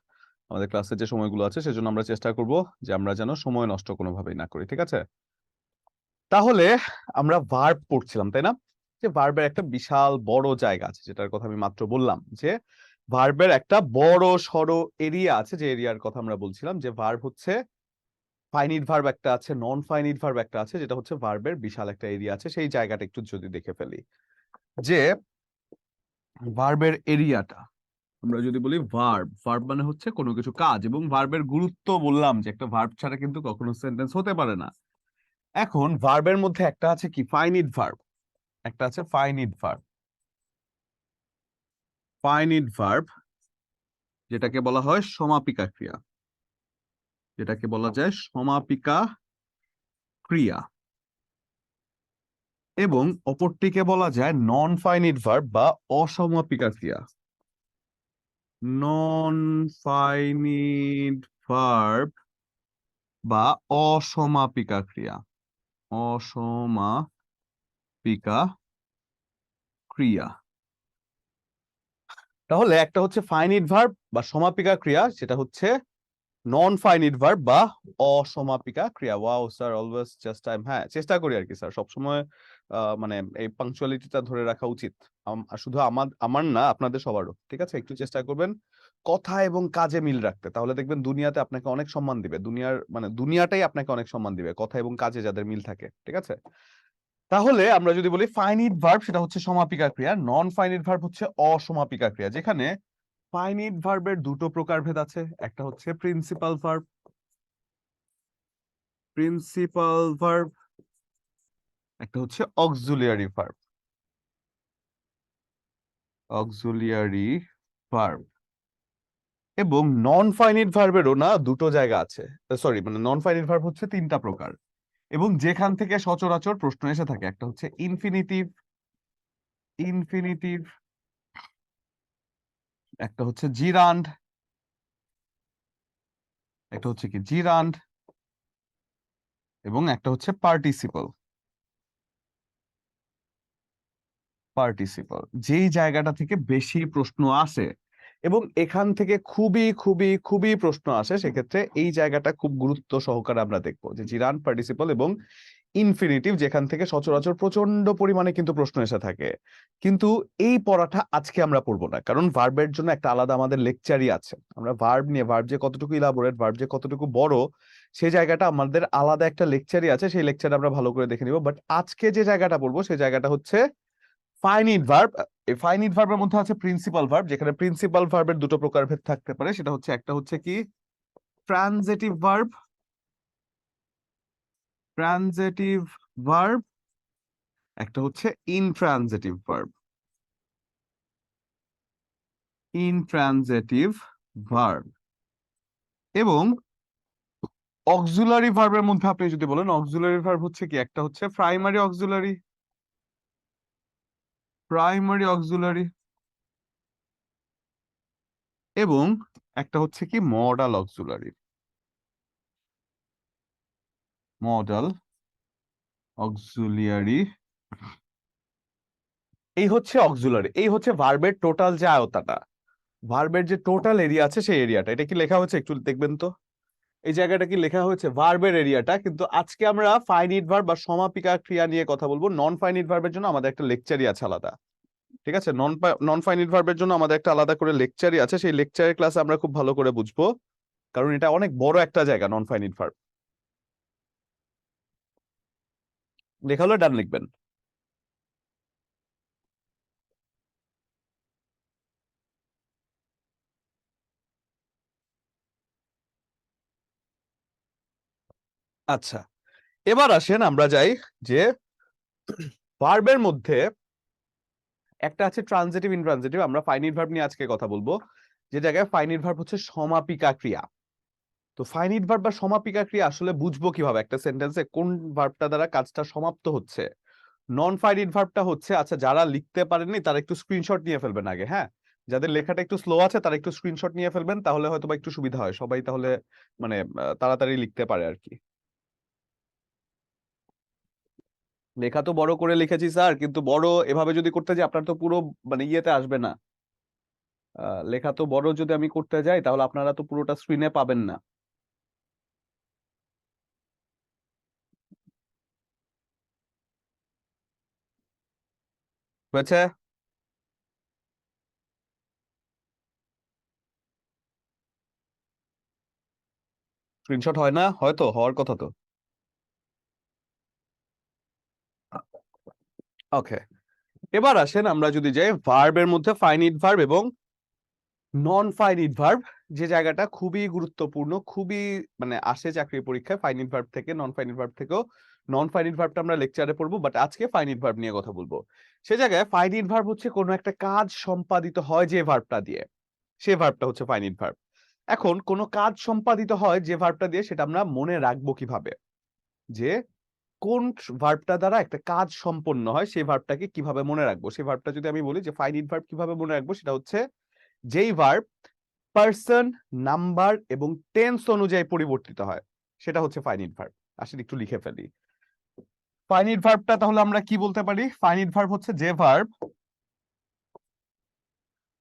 আমাদের ক্লাসে যে সময়গুলো আছে সেজন্য আমরা চেষ্টা করব যে আমরা যেন সময় নষ্ট কোনোভাবেই না করি, ঠিক আছে? তাহলে আমরা ভার্ব পড়ছিলাম, তাই না? যে ভার্বের একটা বিশাল বড় জায়গা আছে, যেটার কথা আমি মাত্র বললাম, যে ভার্বের একটা বড় সড়ো এরিয়া আছে, যে এরিয়ার কথা আমরা বলছিলাম, যে ভার্ব হচ্ছে ফাইনিট ভার্ব একটা আছে, নন ফাইনিট ভার্ব একটা আছে, যেটা হচ্ছে ভার্বের বিশাল একটা এরিয়া আছে। সেই জায়গাটা একটু যদি দেখে ফেলি, যে ভার্বের এরিয়াটা, আমরা যদি বলি ভার্ব, ভার্ব মানে হচ্ছে কোনো কিছু কাজ, এবং ভার্বের গুরুত্ব বললাম যে একটা ভার্ব ছাড়া কিন্তু কখনো সেন্টেন্স হতে পারে না। এখন ভার্বের মধ্যে একটা আছে কি ফাইনিট ভার্ব, একটা আছে ফাইনিট ভার্ব। ফাইনিট ভার্ব যেটাকে বলা হয় সমাপিকা ক্রিয়া, যেটাকে বলা যায় সমাপিকা ক্রিয়া, এবং অপরটিকে বলা যায় নন ফাইনিট ভার্ব বা অসমাপিকা ক্রিয়া। নন ফাইনিট ভার্ব বা অসমাপিকা ক্রিয়া, অসমাপিকা ক্রিয়া। তাহলে একটা হচ্ছে ফাইনিট ভার্ব বা সমাপিকা ক্রিয়া, সেটা হচ্ছে নন ফাইনিট ভার্ব বা অসমাপিকা ক্রিয়া। Wow sir, always just time. হ্যাঁ, চেষ্টা করি আর কি স্যার, সবসময় মানে এই পাংচুয়ালিটিটা ধরে রাখা উচিত। আর শুধু আমার না, আপনাদের সবারও, ঠিক আছে? একটু চেষ্টা করবেন কথা এবং কাজে মিল রাখতে, তাহলে দেখবেন দুনিয়াতে আপনাকে অনেক সম্মান দিবে, দুনিয়ার মানে দুনিয়াটাই আপনাকে অনেক সম্মান দিবে, কথা এবং কাজে যাদের মিল থাকে, ঠিক আছে? তাহলে আমরা যদি বলি ফাইনিট ভার্ব সেটা হচ্ছে সমাপিকা ক্রিয়া, নন ফাইনিট ভার্ব হচ্ছে অসমাপিকা ক্রিয়া। যেখানে ফাইনিট ভার্বের দুটো প্রকারভেদ আছে, একটা হচ্ছে প্রিন্সিপাল ভার্ব, প্রিন্সিপাল ভার্ব, একটা হচ্ছে অক্সিলিয়ারি ভার্ব, অক্সিলিয়ারি ভার্ব। এবং নন ফাইনিট ভার্বেরও না দুটো জায়গা আছে, সরি মানে নন ফাইনিট ভার্ব হচ্ছে 3টা প্রকার, এবং যেখান থেকে সচরাচর প্রশ্ন এসে থাকে, একটা হচ্ছে ইনফিনিটিভ, ইনফিনিটিভ, একটা হচ্ছে জিরান্ড, একটা হচ্ছে কি জিরান্ড, এবং একটা হচ্ছে পার্টিসিপল। পার্টিসিপল যেই জায়গাটা থেকে বেশি প্রশ্ন আসে এবং এখান থেকে খুবই খুবই খুবই প্রশ্ন আসে, সেক্ষেত্রে এই জায়গাটা খুব গুরুত্ব সহকারে আমরা দেখবো, যে জিরান্ড, পার্টিসিপল এবং ইনফিনিটিভ, যেখান থেকে সচরাচর প্রচন্ড পরিমাণে কিন্তু প্রশ্ন এসে থাকে। কিন্তু এই পড়াটা আজকে আমরা পড়বো না, কারণ ভার্বের জন্য একটা আলাদা আমাদের লেকচারই আছে। আমরা ভার্ব নিয়ে, ভার্ব যে কতটুকু ইলাবোরেট, ভার্ব যে কতটুকু বড়, সেই জায়গাটা আমাদের আলাদা একটা লেকচারই আছে, সেই লেকচার আমরা ভালো করে দেখে নিব। বাট আজকে যে জায়গাটা পড়বো সেই জায়গাটা হচ্ছে ফাইনিট ভার্ব। এই ফাইনিট ভার্বের মধ্যে আছে প্রিন্সিপাল ভার্ব, যেখানে প্রিন্সিপাল ভার্বের দুটো প্রকারভেদ থাকতে পারে। সেটা হচ্ছে, একটা হচ্ছে কি ট্রানজিটিভ ভার্ব, ট্রানজিটিভ ভার্ব, একটা হচ্ছে ইনট্রানজিটিভ ভার্ব, ইনট্রানজিটিভ ভার্ব। এবং অক্সিলারি ভার্বের মধ্যে আপনি যদি বলেন অক্সিলারি ভার্ব হচ্ছে কি, একটা হচ্ছে প্রাইমারি অক্সিলারি, প্রাইমারি অক্সিলারি, এবং একটা হচ্ছে কি মডাল অক্সিলারি, মডাল অক্সিলিয়ারি। এই হচ্ছে অক্সিলারি, এই হচ্ছে ভার্বের টোটাল যে আয়তাটা, ভার্বের যে টোটাল এরিয়া আছে সেই এরিয়াটা। এটা কি লেখা হয়েছে একটু দেখবেন তো, এই জায়গাটা কি লেখা হয়েছে ভার্বের এরিয়াটা। কিন্তু আজকে আমরা ফাইনিট ভার্ব বা সমাপিকা ক্রিয়া নিয়ে কথা বলবো। নন ফাইনিট ভার্বের জন্য আমাদের একটা লেকচারই আছে আলাদা, ঠিক আছে? নন ফাইনিট ভার্বের জন্য আমাদের একটা আলাদা করে লেকচারই আছে, সেই লেকচারের ক্লাসে আমরা খুব ভালো করে বুঝবো, কারণ এটা অনেক বড় একটা জায়গা নন ফাইনিট ভার্ব। লেখা হলে ডান লিখবেন। আচ্ছা, এবার আসেন আমরা যাই যে ভার্বের মধ্যে একটা আছে ট্রানজিটিভ, ইনট্রানজিটিভ। আমরা ফাইনিট ভার্ব নিয়ে আজকে কথা বলবো, যে জায়গায় ফাইনিট ভার্ব হচ্ছে সমাপিকা ক্রিয়া। তো ফাইনিট ভার্ব বা সমাপিকা ক্রিয়া আসলে বুঝবো কিভাবে একটা সেন্টেন্সে কোন ভার্বটা দ্বারা কাজটা সমাপ্ত হচ্ছে। নন ফাইনিট ভার্বটা হচ্ছে, আচ্ছা যারা লিখতে পারেননি তারা একটু স্ক্রিনশট নিয়ে ফেলবেন আগে, হ্যাঁ? যাদের লেখাটা একটু স্লো আছে তারা একটু স্ক্রিনশট নিয়ে ফেলবেন, তাহলে হয়তো বা একটু সুবিধা হয়, সবাই তাহলে মানে তাড়াতাড়ি লিখতে পারে আর কি। লেখা তো বড় করে লিখেছি স্যার, কিন্তু বড় এভাবে যদি করতে যাই আপনার তো পুরো মানে ইয়েতে আসবে না। লেখা তো বড় যদি আমি করতে যাই তাহলে আপনারা তো পুরোটা স্ক্রিনে পাবেন না। হয়েছে? স্ক্রিনশট হয় না, হয়তো হওয়ার কথা তো। ওকে, এবার আসেন আমরা যদি যাই ভার্বের মধ্যে ফাইনিট ভার্ব এবং নন ফাইনিট ভার্ব, যে জায়গাটা খুবই গুরুত্বপূর্ণ, খুবই মানে আসে চাকরি পরীক্ষায় ফাইনিট ভার্ব থেকে, নন ফাইনিট ভার্ব থেকেও। নন ফাইনিট ভার্বটা আমরা লেকচারে পড়বো, বাট আজকে ফাইনিট ভার্ব নিয়ে কথা বলবো। সে জায়গায় ফাইনিট ভার্ব হচ্ছে কোনো একটা কাজ সম্পাদিত হয় যে ভার্বটা দিয়ে, সে ভার্বটা হচ্ছে ফাইনিট ভার্ব। এখন কোনো কাজ সম্পাদিত হয় যে ভার্বটা দিয়ে, সেটা আমরা মনে রাখবো কিভাবে, যে কোন ভার্বটা দ্বারা একটা কাজ সম্পন্ন হয় সেই ভার্বটাকে কিভাবে মনে রাখবো। সেই ভার্বটা যদি আমি বলি যে ফাইনিট ভার্ব কিভাবে মনে রাখবো, সেটা হচ্ছে যেই ভার্ব পার্সন, নাম্বার এবং টেন্স অনুযায়ী পরিবর্তিত হয়, সেটা হচ্ছে ফাইনিট ভার্ব। আসলে একটু লিখে ফেলি ফাইনিট ভার্বটা, তাহলে আমরা কি বলতে পারি? ফাইনিট ভার্ব হচ্ছে যে ভার্ব,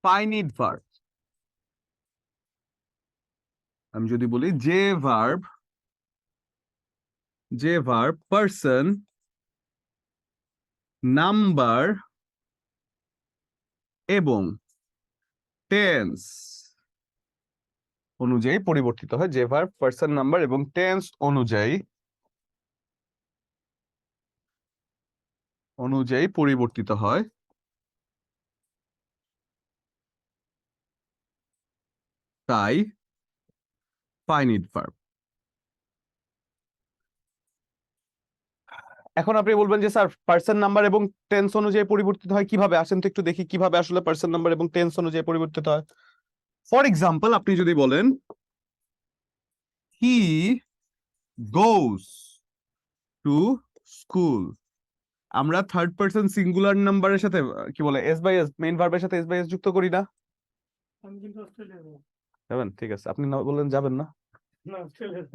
ফাইনিট ভার্ব আমি যদি বলি যে ভার্ব, যে ভার্ব পার্সন, নাম্বার এবং টেন্স অনুযায়ী পরিবর্তিত হয়, যে ভার্ব পার্সন, নাম্বার এবং টেন্স অনুযায়ী পরিবর্তিত হয়, তাই ফাইনিট ভার্ব। এখন আপনি বলবেন যে স্যার পার্সন, নাম্বার এবং টেন্স অনুযায়ী পরিবর্তিত হয় কিভাবে, আসেন তো একটু দেখি কিভাবে আসলে পার্সন, নাম্বার এবং টেন্স অনুযায়ী পরিবর্তিত হয়। ফর এক্সাম্পল আপনি যদি বলেন হি গোস টু স্কুল, আমরা থার্ড পার্সন সিঙ্গুলার নাম্বারের সাথে কি বলে এস বাই এস, মেইন ভার্বের সাথে এস বাই এস যুক্ত করি না। যাবেন? ঠিক আছে, আপনি না বললেন যাবেন না।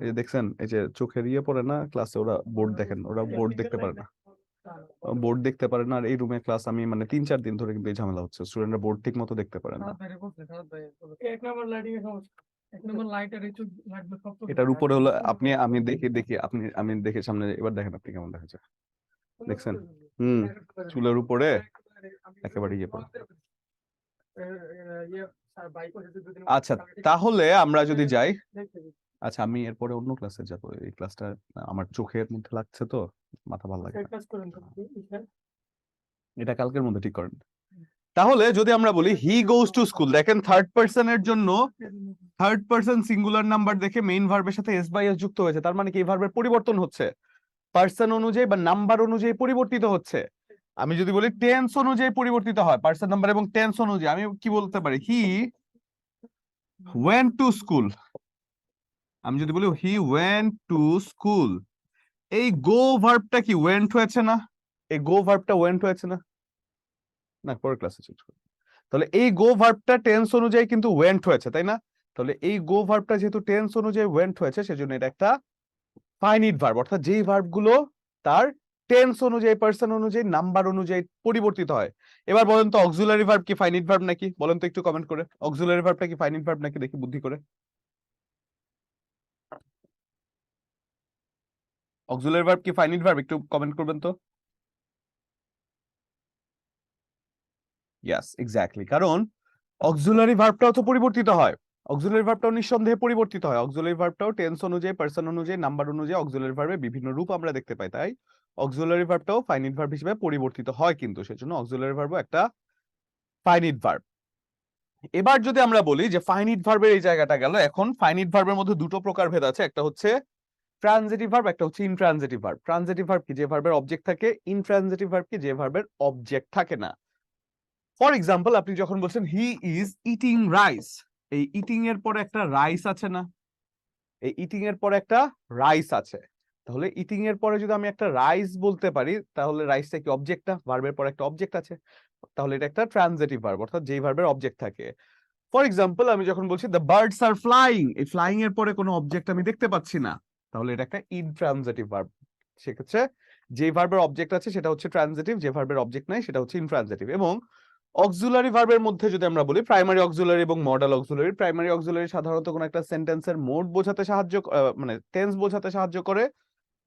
এই যে দেখছেন, এই যে চোখের ইয়ে পড়ে না ক্লাসে, ওরা বোর্ড দেখেন, ওরা বোর্ড দেখতে পারে না, বোর্ড দেখতে পারে না। আর এই রুমে ক্লাস আমি মানে 3-4 দিন ধরে কিন্তু এই ঝামেলা হচ্ছে, স্টুডেন্টরা বোর্ড ঠিক মতো দেখতে পারে না। এটার উপরে হলো আপনি, আমি দেখি দেখি আপনি, আমি দেখে সামনে, এবার দেখেন আপনি কেমন দেখা যায়, দেখছেন? চুলের উপরে একেবারে ইয়ে পড়ে। আচ্ছা, তাহলে আমরা যদি যাই, আচ্ছা আমি এরপরে অন্য ক্লাসে যাবো, এই ক্লাসটা আমার চোখের মধ্যে লাগছে তো, মাথা ভালো লাগে না। এটা কালকের মধ্যে ঠিক করেন। তাহলে যদি আমরা বলি হি গোজ টু স্কুল, দেখেন থার্ড পার্সনের জন্য থার্ড পার্সন সিঙ্গুলার নাম্বার দেখে মেইন ভার্বের সাথে এস বাই এস যুক্ত হয়েছে, তার মানে কি এই ভার্বের পরিবর্তন হচ্ছে, পার্সন অনুযায়ী বা নাম্বার অনুযায়ী পরিবর্তিত হচ্ছে। আমি যদি বলি টেন্স অনুযায়ী পরিবর্তিত হয়, পার্সন নাম্বার এবং টেন্স অনুযায়ী, আমি কি বলতে পারি হি ওয়েন্ট টু স্কুল। আমি যদি বলি হি ওয়েন্ট টু স্কুল, এই গো ভার্বটা কি ওয়েন্ট হয়েছে না? এই গো ভার্বটা ওয়েন্ট হয়েছে না? না, পরের ক্লাসে চেঞ্জ করি। তাহলে এই গো ভার্বটা টেন্স অনুযায়ী কিন্তু ওয়েন্ট হয়েছে, তাই না? তাহলে এই গো ভার্বটা যেহেতু টেন্স অনুযায়ী ওয়েন্ট হয়েছে, সেজন্য এটা একটা ফাইনিট ভার্ব, অর্থাৎ যেই ভার্ব গুলো তার টেন্স অনুযায়ী, পার্সন অনুযায়ী, নাম্বার অনুযায়ী পরিবর্তিত হয়। এবার বলেন তো অক্সিলারি ভার্ব কি ফাইনিট ভার্ব নাকি? বলেন তো একটু কমেন্ট করে, অক্সিলারি ভার্বটা কি ফাইনিট ভার্ব নাকি, দেখি বুদ্ধি করে। অক্সিলারি ভার্ব কি ফাইনিট ভার্ব, একটু কমেন্ট করবেন তো। ইয়েস, এক্স্যাক্টলি, কারণ অক্সিলারি ভার্বটাও তো পরিবর্তিত হয়, অক্সিলারি ভার্বটাও নিঃসন্দেহে পরিবর্তিত হয়, অক্সিলারি ভার্বটাও টেন্স অনুযায়ী, পার্সন অনুযায়ী, নাম্বার অনুযায়ী অক্সিলারি ভার্বের বিভিন্ন রূপ আমরা দেখতে পাই, তাই অক্সিলারি ভার্বটাও ফাইনিট ভার্ব হিসেবে পরিবর্তিত হয়, কিন্তু সেজন্য অক্সিলারি ভার্বও একটা ফাইনিট ভার্ব। এবার যদি আমরা বলি যে ফাইনিট ভার্বের এই জায়গাটা গেল, এখন ফাইনিট ভার্বের মধ্যে দুটো প্রকার ভেদ আছে, একটা হচ্ছে ট্রানজিটিভ ভার্ব, একটা হচ্ছে ইনট্রানজিটিভ ভার্ব। ট্রানজিটিভ ভার্ব কি, যে ভার্বের অবজেক্ট থাকে, ইনট্রানজিটিভ ভার্ব কি, যে ভার্বের অবজেক্ট থাকে না। ফর এক্সাম্পল, আপনি যখন বলছেন হি ইজ ইটিং রাইস, এই ইটিং এর পরে একটা রাইস আছে না? এই ইটিং এর পরে একটা রাইস আছে, তাহলে ইটিং এর পরে যদি আমি একটা রাইস বলতে পারি, তাহলে রাইসটা কি অবজেক্ট না? ভার্বের পরে একটা অবজেক্ট আছে, তাহলে এটা একটা ট্রানজিটিভ ভার্ব, অর্থাৎ যেই ভার্বের অবজেক্ট থাকে। ফর এক্সাম্পল, আমি যখন বলছি দ্য বার্ডস আর ফ্লাইং, এই ফ্লাইং এর পরে কোনো অবজেক্ট আমি দেখতে পাচ্ছি না, তাহলে এটা একটা ইনট্রানজিটিভ ভার্ব। সেক্ষেত্রে যে ভার্বের অবজেক্ট আছে সেটা হচ্ছে ট্রানজিটিভ, যে ভার্বের অবজেক্ট নাই সেটা হচ্ছে ইনট্রানজিটিভ। এবং অক্সিলারি ভার্বের মধ্যে যদি আমরা বলি প্রাইমারি অক্সিলারি এবং মডাল অক্সিলারি, প্রাইমারি অক্সিলারি সাধারণত কোনো একটা সেন্টেন্সের মোড বোঝাতে সাহায্য মানে টেন্স বোঝাতে সাহায্য করে,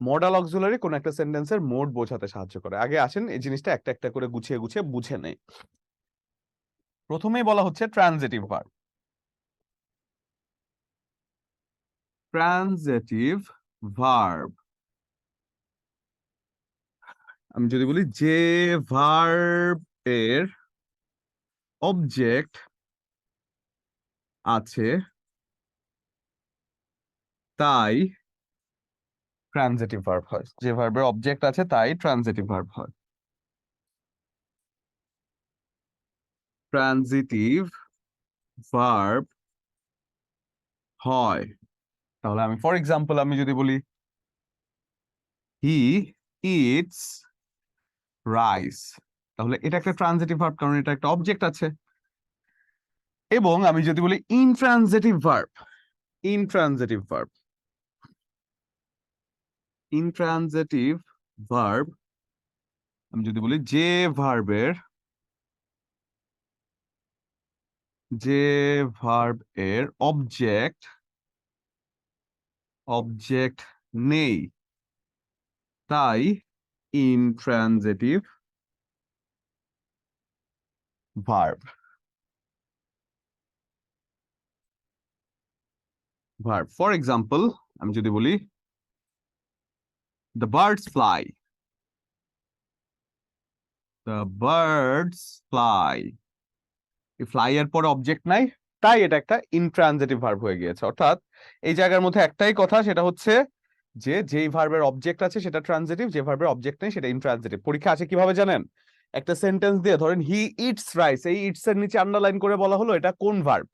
মডাল অক্সিলারি কোনো একটা সেন্টেন্সের মোড বোঝাতে সাহায্য করে। আগে আসেন এই জিনিসটা একটা একটা করে গুছিয়ে গুছিয়ে বুঝে নেই। প্রথমেই বলা হচ্ছে ট্রানজিটিভ ভার্ব। ট্রানজিটিভ ভার্ব, আমি যদি বলি যে ভার্ব এর অবজেক্ট আছে তাই ট্রানজিটিভ ভার্ব হয়, যে ভার্বের অবজেক্ট আছে তাই ট্রানজিটিভ ভার্ব হয়। ট্রানজিটিভ ভার্ব হয়, তাহলে আমি ফর এক্সাম্পল আমি যদি বলি হি ইটস রাইস, তাহলে এটা একটা ট্রানজিটিভ ভার্ব, কারণ এটা একটা অবজেক্ট আছে। এবং আমি যদি বলি intransitive verb, intransitive verb, intransitive verb, আমি যদি বলি যে ভার্বের, যে ভার্ব এর অবজেক্ট অবজেক্ট নেই তাই intransitive verb. Verb for example, আমি যদি বলি the birds fly, the birds fly, এই ফ্লাই এর পরে অবজেক্ট নাই, তাই এটা একটা ইনট্রানজিটিভ ভার্ব হয়ে গিয়েছে। অর্থাৎ এই জায়গার মধ্যে একটাই কথা, সেটা হচ্ছে যে যেই ভার্বের অবজেক্ট আছে সেটা ট্রানজিটিভ, যে ভার্বের অবজেক্ট নেই সেটা ইনট্রানজিটিভ। পরীক্ষা আছে কিভাবে জানেন? একটা সেন্টেন্স দিয়ে, ধরেন হি ইটস রাইস, এই ইটস এর নিচে আন্ডারলাইন করে বলা হলো এটা কোন ভার্ব,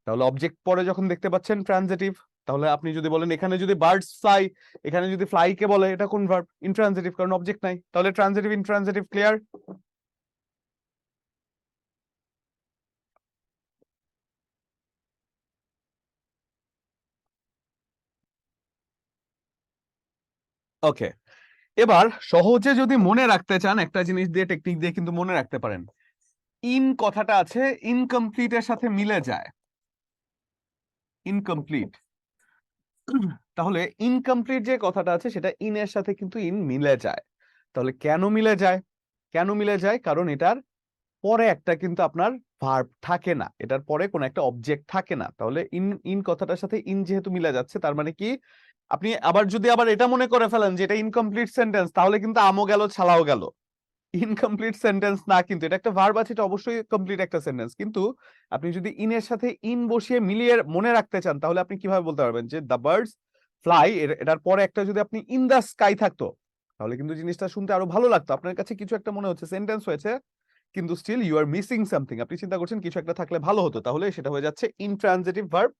তাহলে অবজেক্ট পরে যখন দেখতে পাচ্ছেন ট্রানজিটিভ। তাহলে আপনি যদি বলেন এখানে যদি বার্ডস ফ্লাই, এখানে যদি ফ্লাই কে বলে, এটা কোন ভার্ব? ইনট্রানজিটিভ, কারণ অবজেক্ট নাই। তাহলে ট্রানজিটিভ ইনট্রানজিটিভ ক্লিয়ার? ওকে, এবার সহজে যদি মনে রাখতে চান একটা জিনিস দিয়ে, টেকনিক দিয়ে কিন্তু মনে রাখতে পারেন। ইন কথাটা আছে ইনকমপ্লিট এর সাথে মিলে যায়, ইনকমপ্লিট। তাহলে ইনকমপ্লিট যে কথাটা আছে সেটা ইন এর সাথে কিন্তু ইন মিলে যায়। তাহলে কেন মিলে যায়? কেন মিলে যায়? কারণ এটার পরে একটা কিন্তু আপনার ভার্ব থাকে না, এটার পরে কোনো একটা অবজেক্ট থাকে না। তাহলে ইন ইন কথাটার সাথে ইন যেহেতু মিলে যাচ্ছে, তার মানে কি, আপনি আবার যদি আবার এটা মনে করে ফেলেন যে এটা ইনকমপ্লিট সেন্টেন্স, তাহলে কিন্তু আমও গেল ছালাও গেল। ইনকমপ্লিট সেন্টেন্স না, কিন্তু এটা একটা ভার্ব আছে, এটা অবশ্যই কমপ্লিট একটা সেন্টেন্স। কিন্তু আপনি যদি ইনের সাথে ইন বসিয়ে মিলিয়ে মনে রাখতে চান, তাহলে আপনি কিভাবে বলতে পারবেন যে দ্য বার্ডস ফ্লাই, এটার পরে একটা যদি আপনি ইন দ্য স্কাই থাকতো, তাহলে কিন্তু জিনিসটা শুনতে আরো ভালো লাগতো। আপনার কাছে কিছু একটা মনে হচ্ছে সেন্টেন্স হয়েছে, কিন্তু still you are missing something, আপনি চিন্তা করছেন কিছু একটা থাকলে ভালো হতো, তাহলে সেটা হয়ে যাচ্ছে ইনট্রানজিটিভ ভার্ব,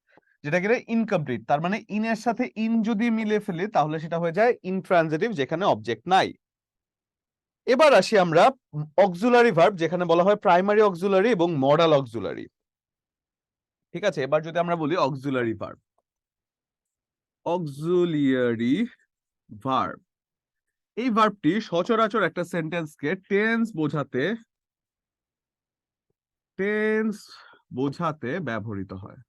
যেটা কিনা ইনকমপ্লিট। তার মানে ইনের সাথে ইন যদি মিলে ফেলি তাহলে সেটা হয়ে যায় ইনট্রানজিটিভ, যেখানে অবজেক্ট নাই। এবার আসি আমরা অক্সিলারি ভার্ব, যেখানে বলা হয় প্রাইমারি অক্সিলারি এবং মডাল অক্সিলারি। ঠিক আছে, এবার যদি আমরা বলি অক্সিলারি ভার্ব, অক্সিলিয়ারি ভার্ব, এই ভার্বটি সচরাচর একটা সেন্টেন্সকে টেন্স বোঝাতে ব্যবহৃত হয়।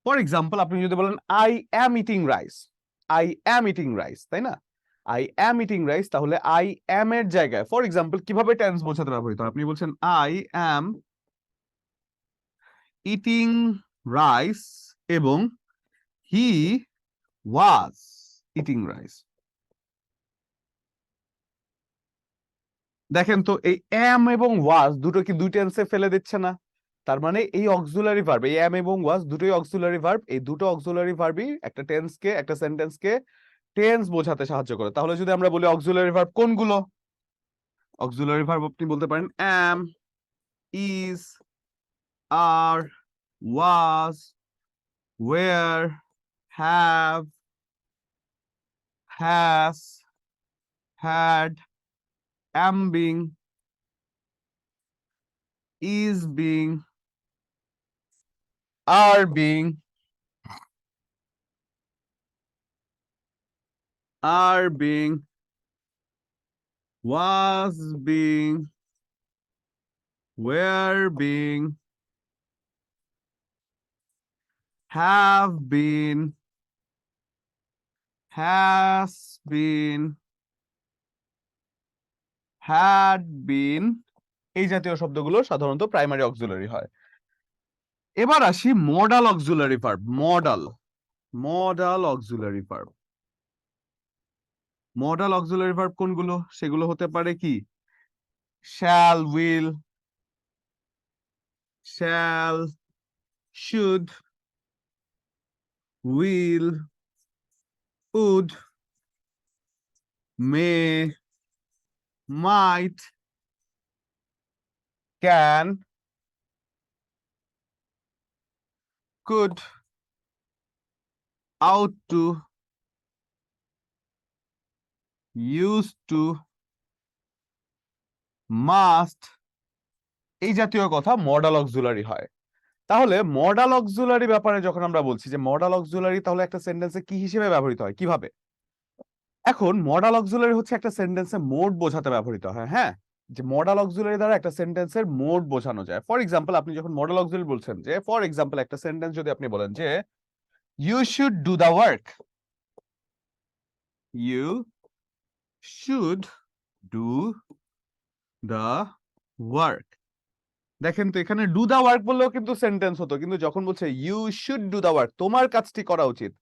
ফর এক্সাম্পল, আপনি যদি বলেন I am eating rice, I am eating rice, তাই না? আই অ্যাম ইটিং রাইস, তাহলে আই অ্যাম এর জায়গায় ফর এক্সাম্পল কিভাবে টেন্স বোঝাতে ব্যবহৃত হয়? আপনি বলছেন আই অ্যাম ইটিং রাইস এবং হি ওয়াজ ইটিং রাইস। দেখেন তো, এই অ্যাম এবং ওয়াজ দুটো কি দুই টেন্সে ফেলে দিচ্ছে না? তার মানে এই অক্সিলারি ভার্ব, এই অ্যাম এবং ওয়াজ দুটোই অক্সিলারি ভার্ব, এই দুটো অক্সিলারি ভার্বই একটা টেন্সকে, একটা সেন্টেন্সকে টেন্স বোঝাতে সাহায্য করে। তাহলে যদি আমরা বলি অক্সিলারি ভার্ব কোনগুলো, অক্সিলারি ভার্ব আপনি বলতে পারেন am, is, are, was, were, have, has, had, am being, is being, are being, was being, were being, have been, has been, had been, এই জাতীয় শব্দগুলো সাধারণত প্রাইমারি অক্সিলারি হয়। এবার আসি modal auxiliary verb, modal auxiliary verb. Modal auxiliary verb কোনগুলো? সেগুলো হতে পারে কি shall, should, will, would, may, might, can, could, ought to, used to, must, এই জাতীয় কথা মডাল অক্সিলারি হয়। তাহলে মডাল অক্সিলারি ব্যাপারে যখন আমরা বলছি যে মডাল অক্সিলারি, তাহলে একটা সেন্টেন্সে কি হিসেবে ব্যবহৃত হয়, কিভাবে? এখন মডাল অক্সিলারি হচ্ছে একটা সেন্টেন্সে মোড বোঝাতে ব্যবহৃত হয়। হ্যাঁ, যে মডাল অক্সিলারি দ্বারা একটা সেন্টেন্সের মোড বোঝানো যায়। ফর এক্সাম্পল, আপনি যখন মডাল অক্সিলারি বলছেন, যে ফর এক্সাম্পল একটা সেন্টেন্স যদি আপনি বলেন যে you should do the work, you should do the work. দেখেন তো, এখানে ডু দা ওয়ার্ক বললেও কিন্তু সেন্টেন্স হতো, কিন্তু যখন বলছে you should do the work, তোমার কাজটি করা উচিত,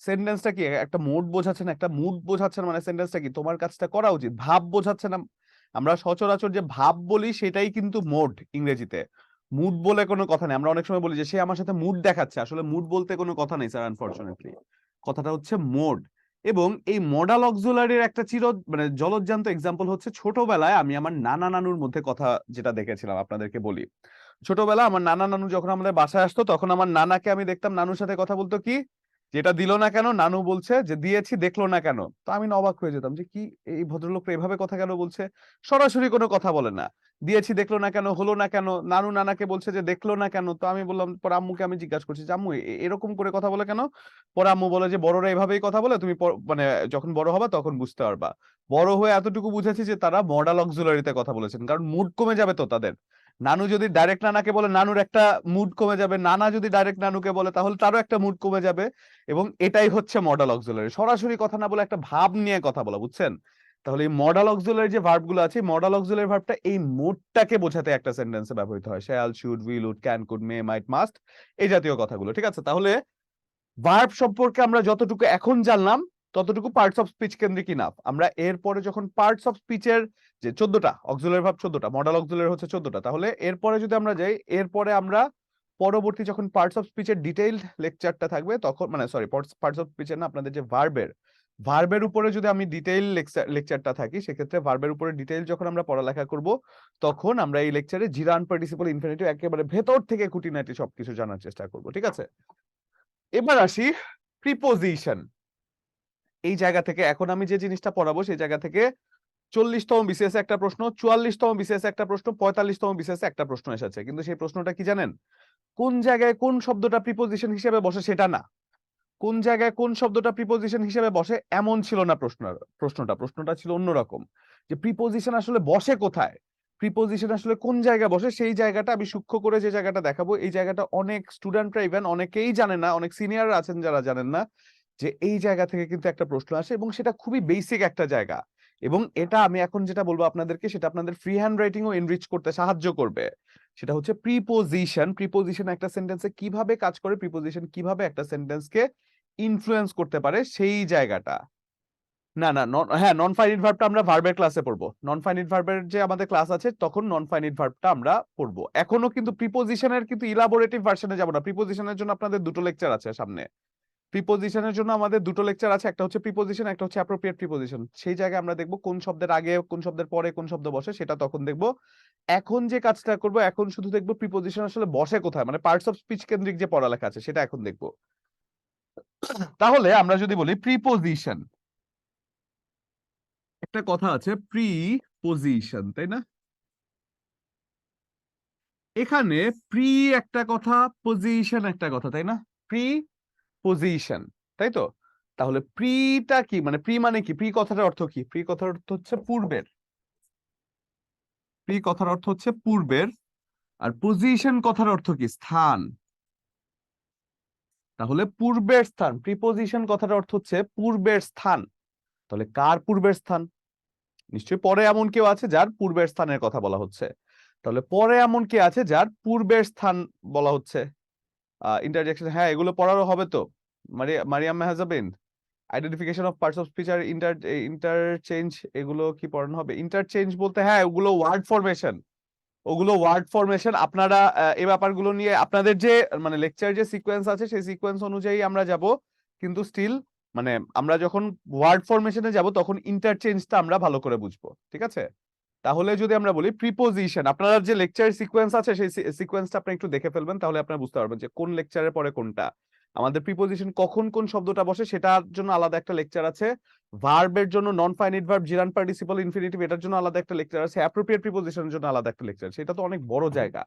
সেন্টেন্সটা কি একটা মুড বোঝাচ্ছে না, একটা মুড বোঝাচ্ছে না, মানে সেন্টেন্সটা কি তোমার কাজটা করা উচিত, ভাব বোঝাচ্ছে না। আমরা সচরাচর যে ভাব বলি সেটাই কিন্তু মোড ইংরেজিতে, মুড বলে কোনো কথা নেই। আমরা অনেক সময় বলি যে সে আমার সাথে মুড দেখাচ্ছে, আসলে মুড বলতে কোনো কথা নেই স্যার, আনফরচুনেটলি কথাটা হচ্ছে মোড। এবং এই মডাল অক্সিলারির একটা মানে জলজ্জান্ত এক্সাম্পল হচ্ছে, ছোটবেলায় আমি আমার নানা নানুর মধ্যে কথা যেটা দেখেছিলাম আপনাদেরকে বলি। ছোটবেলা আমার নানা নানু যখন আমাদের বাসায় আসতো, তখন আমার নানাকে আমি দেখতাম নানুর সাথে কথা বলতো কি, যেটা দিল না কেন, নানু বলছে যে দিয়েছি দেখলো না কেন। তো আমি না অবাক হয়ে যেতাম যে কি, এই ভদ্রলোকটা এভাবে কথা কেন বলছে, সরাসরি কোনো কথা বলে না, দিয়েছি দেখলো না কেন, হলো না কেন, নানু নানাকে বলছে যে দেখলো না কেন। তো আমি বললাম, পরে আম্মুকে আমি জিজ্ঞাসা করছি যে আম্মু এরকম করে কথা বলে কেন? পরে আম্মু বলে যে বড়রা এভাবেই কথা বলে, তুমি মানে যখন বড় হবা তখন বুঝতে পারবা। বড় হয়ে এতটুকু বুঝেছি যে তারা মডাল অক্সিলারিতে কথা বলেছেন, কারণ মুড কমে যাবে তো তাদের। নানু যদি ডাইরেক্ট নানাকে বলে, নানুর একটা মুড কমে যাবে, নানা যদি ডাইরেক্ট নানুকে বলে তাহলে তারও একটা মুড কমে যাবে। এবং এটাই হচ্ছে মডাল অক্সিলারি, সরাসরি কথা না বলে একটা ভাব নিয়ে কথা বলা, বুঝছেন? তাহলে এই মডাল অক্সিলারি যে ভার্ব গুলো আছে, মডাল অক্সিলারি ভার্বটা এই মুডটাকে বোঝাতে একটা সেন্টেন্সে ব্যবহৃত হয়, shall, should, will, would, can, could, may, might, must, এই জাতীয় কথাগুলো। ঠিক আছে, তাহলে ভার্ব সম্পর্কে আমরা যতটুকু এখন জানলাম, ততটুকু পার্টস অফ স্পিচ কেন্দ্রিক ইনাফ। আমরা এরপরে যখন পার্টস অফ স্পিচের যে 14টা অক্সিলারি ভার্ব 14টা, মডাল অক্সিলারি হচ্ছে 14টা, তাহলে এরপরে যদি আমরা যাই, এরপরে আমরা পরবর্তী যখন পার্টস অফ স্পিচের ডিটেইলড লেকচারটা থাকবে তখন, মানে সরি, পার্টস অফ স্পিচের না, আপনাদের যে ভার্বের উপরে যদি আমি ডিটেইল লেকচারটা থাকি, সেক্ষেত্রে ভার্বের উপরে ডিটেইল যখন আমরা পড়ালেখা করব, তখন আমরা এই লেকচারে জিরান পার্টিসিপল ইনফিনিটিভ একেবারে ভেতর থেকে খুঁটিনাটি সবকিছু জানার চেষ্টা করব। ঠিক আছে, এবার আসি প্রিপোজিশন। এই জায়গা থেকে এখন আমি যে জিনিসটা পড়াবো সেই জায়গা থেকে 40তম বিসিএস একটা প্রশ্ন, 44তম বিসিএস একটা প্রশ্ন, 45তম বিসিএস একটা প্রশ্ন এসেছে, কিন্তু সেই প্রশ্নটা কি জানেন? কোন জায়গায় কোন শব্দটা প্রিপোজিশন হিসেবে বসে সেটা না, কোন জায়গায় কোন শব্দটা প্রিপোজিশন হিসেবে বসে এমন ছিল না প্রশ্নটা ছিল অন্যরকম, যে প্রিপোজিশন আসলে বসে কোথায়, প্রিপোজিশন আসলে কোন জায়গায় বসে, সেই জায়গাটা আমি সূক্ষ্ম করে যে জায়গাটা দেখাবো, এই জায়গাটা অনেক স্টুডেন্টরা ইভেন অনেকেই জানে না, অনেক সিনিয়র আছেন যারা জানেন না, যে এই জায়গা থেকে কিন্তু একটা প্রশ্ন আসে এবং সেটা খুবই বেসিক একটা জায়গা। এবং এটা আমি এখন যেটা বলবো আপনাদেরকে, সেটা আপনাদের ফ্রি হ্যান্ড রাইটিং ও এনরিচ করতে সাহায্য করবে। সেটা হচ্ছে প্রিপোজিশন একটা সেন্টেন্সে কিভাবে কাজ করে, প্রিপোজিশন কিভাবে একটা সেন্টেন্সকে ইনফ্লুয়েন্স করতে পারে, সেই জায়গাটা। না না, হ্যাঁ, নন ফাইনিট ভার্বটা আমরা ভার্বের ক্লাসে পড়বো, নন ফাইনিট ভার্বের যে আমাদের ক্লাস আছে তখন নন ফাইনিট ভার্বটা আমরা পড়বো। এখনো কিন্তু প্রিপোজিশনের কিন্তু ইলাবোরেটিভ ভার্সনে যাব না, প্রিপোজিশনের জন্য আপনাদের দুটো লেকচার আছে সামনে, প্রিপোজিশনের জন্য আমাদের দুটো লেকচার আছে, একটা হচ্ছে প্রিপোজিশন, একটা হচ্ছে অ্যাপ্রোপ্রিয়েট প্রিপোজিশন। সেই জায়গায় আমরা দেখবো কোন শব্দের আগে কোন শব্দের পরে কোন শব্দ বসে, সেটা তখন দেখবো। এখন যে কাজটা করব, এখন শুধু দেখবো প্রিপোজিশন আসলে বসে কোথায়, মানে পার্টস অফ স্পিচ কেন্দ্রিক যে পড়ালেখা আছে সেটা এখন দেখবো। তাহলে আমরা যদি বলি প্রিপোজিশন, একটা কথা আছে প্রিপোজিশন, তাই না? এখানে প্রি একটা কথা, পজিশন একটা কথা, তাই না? প্রিপোজিশন, তাই তো? তাহলে প্রিটা কি, মানে প্রি মানে কি, প্রি কথাটার অর্থ কি? প্রি কথার অর্থ হচ্ছে পূর্বের, প্রি কথার অর্থ হচ্ছে পূর্বের। আর পজিশন কথার অর্থ কি? স্থান। তাহলে পূর্বের স্থান, প্রিপোজিশন কথার অর্থ হচ্ছে পূর্বের স্থান। তাহলে কার পূর্বের স্থান? নিশ্চয়ই পরে এমন কেউ আছে যার পূর্বের স্থানের কথা বলা হচ্ছে। তাহলে পরে এমন কে আছে যার পূর্বের স্থান বলা হচ্ছে? ইন্টারজেকশন, হ্যাঁ, এগুলো পড়ারও হবে তো। Mariam Mehjabin, identification of parts of speech আর ইন্টারচেঞ্জ, এগুলো কি পড়ানো হবে? ইন্টারচেঞ্জ বলতে হ্যাঁ, ওগুলো ওয়ার্ড ফরমেশন। আপনারা এই ব্যাপারগুলো নিয়ে আপনাদের যে মানে লেকচার যে সিকোয়েন্স আছে সেই সিকোয়েন্স অনুযায়ী আমরা যাব, কিন্তু স্টিল মানে আমরা যখন ওয়ার্ড ফরমেশনে যাব তখন ইন্টারচেঞ্জটা আমরা ভালো করে বুঝবো। ঠিক আছে, তাহলে যদি আমরা বলি প্রিপোজিশন, আপনার যে লেকচার সিকোয়েন্স আছে সেই সিকোয়েন্সটা আপনি একটু দেখে ফেলবেন, তাহলে আপনারা বুঝতে পারবেন যে কোন লেকচারের পরে কোনটা। আমাদের প্রিপোজিশন কখন কোন শব্দটা বসে সেটার জন্য আলাদা একটা লেকচার আছে, ভার্বের জন্য নন finite verb, gerund participle infinitive, এটার জন্য আলাদা একটা লেকচার আছে, অ্যাপ্রোপ্রিয়েট প্রিপোজিশনের জন্য আলাদা একটা লেকচার আছে। এটা তো অনেক বড় জায়গা।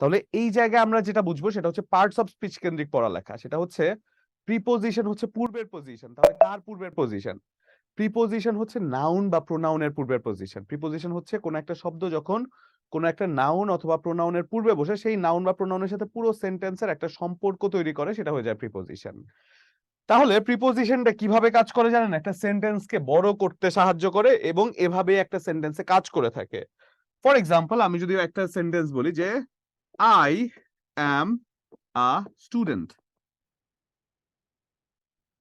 তাহলে এই জায়গায় আমরা যেটা বুঝবো সেটা হচ্ছে পার্টস অফ স্পিচ কেন্দ্রিক পড়ালেখা, সেটা হচ্ছে প্রিপোজিশন হচ্ছে পূর্বের পজিশন। তাহলে কার পূর্বের পজিশন? প্রিপোজিশন হচ্ছে নাউন বা প্রোনাউনের পূর্বের পজিশন। প্রিপোজিশন হচ্ছে কোন একটা শব্দ যখন কোন একটা নাউন অথবা প্রোনাউনের পূর্বে বসে সেই নাউন বা প্রোনাউনের সাথে পুরো সেন্টেন্সের একটা সম্পর্ক তৈরি করে, সেটা হয়ে যায় প্রিপোজিশন। তাহলে প্রিপোজিশনটা কিভাবে কাজ করে জানেন? একটা সেন্টেন্সকে বড় করতে সাহায্য করে এবং এভাবে একটা সেন্টেন্সে কাজ করে থাকে। ফর এক্সাম্পল, আমি যদি একটা সেন্টেন্স বলি যে আই অ্যাম আ স্টুডেন্ট,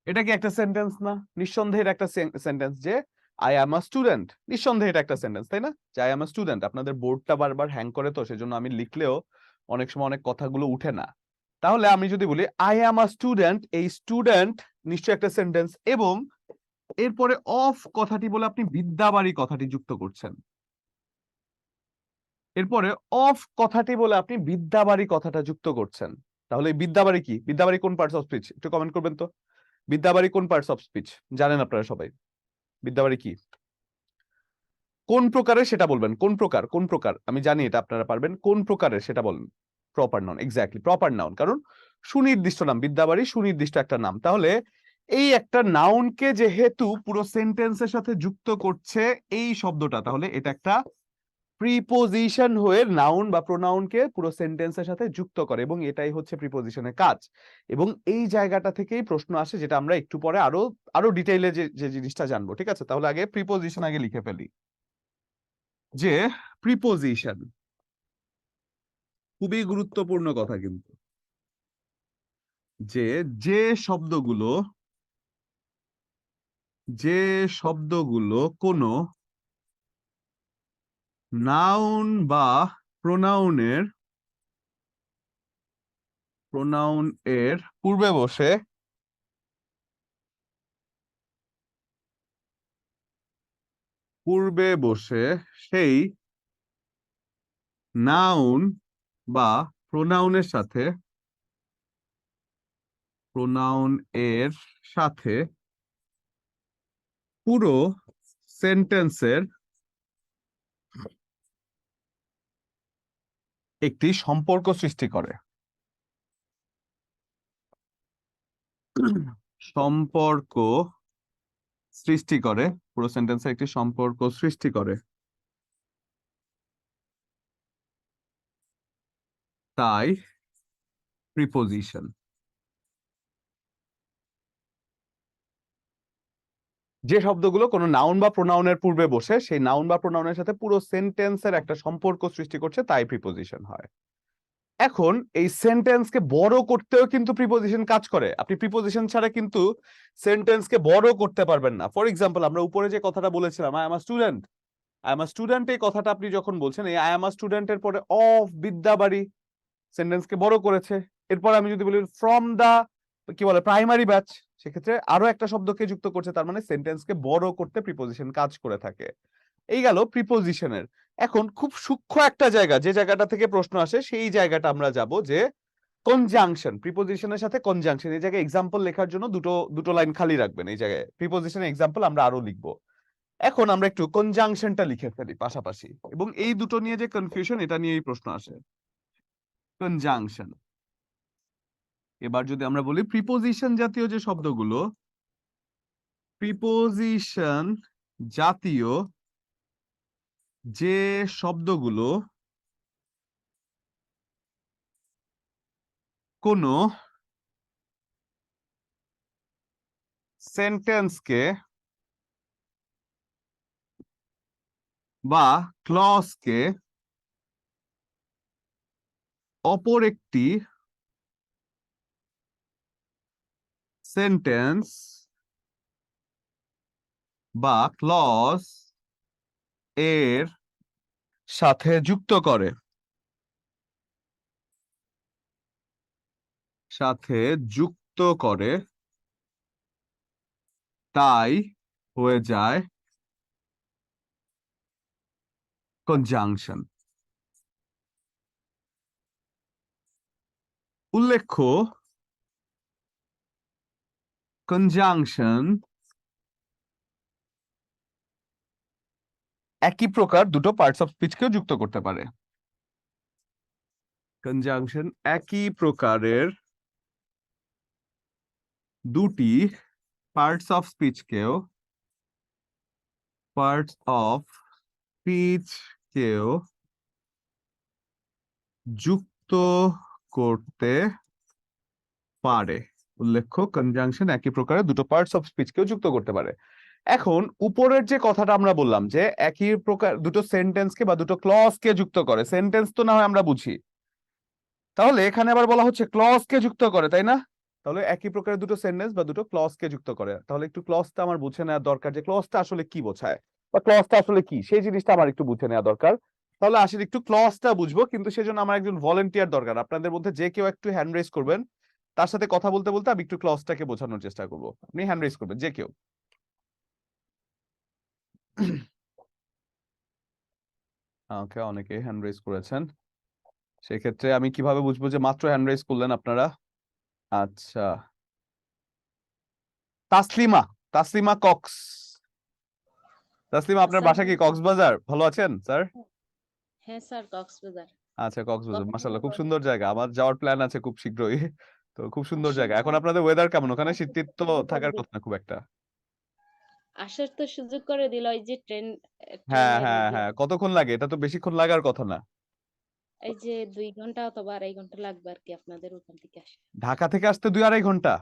এটা কি একটা সেন্টেন্স না? নিঃসন্দেহে একটা সেন্টেন্স। যে আই অ্যাম আ স্টুডেন্ট, নিঃসন্দেহে এটা একটা সেন্টেন্স, তাই না? যে আই অ্যাম আ স্টুডেন্ট। আপনাদের বোর্ডটা বারবার হ্যাং করে, তো সেজন্য আমি লিখলেও অনেক সময় অনেক কথাগুলো উঠে না। তাহলে আমি যদি বলি আই অ্যাম আ স্টুডেন্ট, এই স্টুডেন্ট নিশ্চয়ই একটা সেন্টেন্স, এবং এরপরে অফ কথাটি বলে আপনি বিদ্যাবাড়ি কথাটি যুক্ত করছেন। এরপরে অফ কথাটি বলে আপনি বিদ্যাবাড়ি কথাটা যুক্ত করছেন। তাহলে এই বিদ্যাবাড়ি কি? বিদ্যাবাড়ি কোন পার্টস অফ স্পিচ? একটু কমেন্ট করবেন তো। বিদ্যাবাড়ি কোন পার্টস অফ স্পিচ জানেন আপনারা সবাই? বিদ্যাবাড়ি কি, কোন প্রকারের সেটা বলবেন। কোন প্রকার আমি জানি এটা আপনারা পারবেন। কোন প্রকারের সেটা বলেন। Proper noun, exactly proper noun, কারণ সুনির্দিষ্ট নাম, বিদ্যাবাড়ি সুনির্দিষ্ট একটা নাম। তাহলে এই একটা নাউনকে যেহেতু পুরো সেন্টেন্সের সাথে যুক্ত করছে এই শব্দটা, তাহলে এটা একটা প্রিপোজিশন হয়ে নাউন বা প্রোনাউনকে পুরো সেন্টেন্সের সাথে যুক্ত করে, এবং এটাই হচ্ছে প্রিপোজিশনের কাজ। এবং এই জায়গাটা থেকেই প্রশ্ন আসে, যেটা আমরা একটু পরে আরো আরো ডিটেইলে যে জিনিসটা জানবো। ঠিক আছে, তাহলে আগে প্রিপোজিশন আগে লিখে ফেলি, যে প্রিপোজিশন খুবই গুরুত্বপূর্ণ কথা কিন্তু, যে যে শব্দগুলো যে শব্দগুলো কোনো নাউন বা প্রোনাউনের এর পূর্বে বসে সেই নাউন বা প্রোনাউনের সাথে পুরো সেন্টেন্সের একটি সম্পর্ক সৃষ্টি করে। সম্পর্ক সৃষ্টি করে, পুরো সেন্টেন্সে একটি সম্পর্ক সৃষ্টি করে, তাই প্রিপোজিশন। যে শব্দগুলো কোনো নাউন বা প্রোনাউনের পূর্বে বসে সেই নাউন বা প্রোনাউনের সাথে পুরো সেন্টেন্সের একটা সম্পর্ক সৃষ্টি করছে, তাই প্রিপোজিশন হয়। এখন এই সেন্টেন্সকে বড় করতেও কিন্তু প্রিপোজিশন কাজ করে। আপনি প্রিপোজিশন ছাড়া কিন্তু সেন্টেন্সকে বড় করতে পারবেন না। ফর এক্সাম্পল, আমরা উপরে যে কথাটা বলেছিলাম, আই এম আ স্টুডেন্ট, এই কথাটা আপনি যখন বলছেন, এই আই এম আ স্টুডেন্টের পরে অফ বিদ্যাবাড়ি সেন্টেন্সকে বড় করেছে। এরপর আমি যদি বলি ফ্রম দা কি বলে প্রাইমারি ব্যাচ, সেক্ষেত্রে আরো একটা শব্দকে যুক্ত করছে, তার মানে সেন্টেন্সকে বড় করতে প্রিপোজিশন কাজ করে থাকে। এই গেল প্রিপোজিশনের। এখন খুব সূক্ষ্ম একটা জায়গা, যে জায়গাটা থেকে প্রশ্ন আসে, সেই জায়গাটা আমরা যাব, যে কনজাংশন। প্রিপোজিশনের সাথে কনজাংশন, এই জায়গায় এক্সাম্পল লেখার জন্য দুটো লাইন খালি রাখবেন। এই জায়গায় প্রিপোজিশনের এক্সাম্পল আমরা আরো লিখবো। এখন আমরা একটু কনজাংশনটা লিখে ফেলি পাশাপাশি, এবং এই দুটো নিয়ে যে কনফিউশন, এটা নিয়েই প্রশ্ন আসে। কনজাংশন। এবার যদি আমরা বলি প্রিপোজিশন জাতীয় যে শব্দগুলো, প্রিপোজিশন জাতীয় যে শব্দগুলো কোনো সেন্টেন্সকে বা ক্লজকে অপর একটি সেন্টেন্স বা ক্লজ এর সাথে যুক্ত করে, তাই হয়ে যায় কনজাংশন। উল্লেখ্য, কনজাংশন একই প্রকার দুটো পার্টস অফ স্পিচকেও যুক্ত করতে পারে। কনজাংশন একই প্রকারের দুটি পার্টস অফ স্পিচকেও যুক্ত করতে পারে। উল্লেখ্য, কনজাংশন একই প্রকারের দুটো পার্টস অফ স্পিচকেও যুক্ত করতে পারে। এখন উপরের যে কথাটা আমরা বললাম, যে একই প্রকার দুটো সেন্টেন্সকে বা দুটো ক্লজকে যুক্ত করে, সেন্টেন্স তো না হয় আমরা বুঝি, তাহলে এখানে আবার বলা হচ্ছে ক্লজকে যুক্ত করে, তাই না? তাহলে একই প্রকারের দুটো সেন্টেন্স বা দুটো ক্লজকে যুক্ত করে, তাহলে একটু ক্লজটা আমার বুঝে নেওয়া দরকার, যে ক্লজটা আসলে কি বোঝায় বা ক্লজটা আসলে কি, সেই জিনিসটা আমার একটু বুঝে নেওয়া দরকার। তাহলে আসলে একটু ক্লজটা বুঝবো, কিন্তু সেজন্য আমার একজন ভলেন্টিয়ার দরকার। আপনাদের মধ্যে যে কেউ একটু হ্যান্ড রেজ করবেন, তার সাথে কথা বলতে বলতে আমি একটু ক্লজটাকে বোঝানোর চেষ্টা করবো। আপনি হ্যান্ড রেজ করবেন, যে কেউ। ওকে, অনেকে হ্যান্ড রেজ করেছেন। সেক্ষেত্রে আমি কিভাবে বুঝবো যে মাত্র হ্যান্ড রেজ করলেন আপনারা? আচ্ছা, তাসলিমা, কক্স। তাসলিমা, আপনার স্যার বাসা কি কক্সবাজার? ভালো আছেন স্যার? হ্যাঁ স্যার কক্সবাজার। আচ্ছা, কক্সবাজার, কখন মাশাআল্লাহ, খুব যাব? সুন্দর জায়গা। আমার যাওয়ার প্ল্যান আছে খুব শীঘ্রই। তো খুব সুন্দর জায়গা। এখন আপনাদের ওয়েদার কেমন ওখানে? শীত টিত তো থাকার কথা না খুব একটা। আসার তো সুযোগ করে দিল ওই যে হ্যাঁ, ট্রেনের হ্যাঁ, মধ্যে। হ্যাঁ, কতক্ষণ লাগে? এটা তো বেশিক্ষণ লাগার কথা না। এই যে 2 ঘন্টা অথবা 2.5 ঘন্টা লাগবে আর কি আপনাদের ওখান থেকে আসে। ঢাকা থেকে আসতে 2-2.5 ঘন্টা?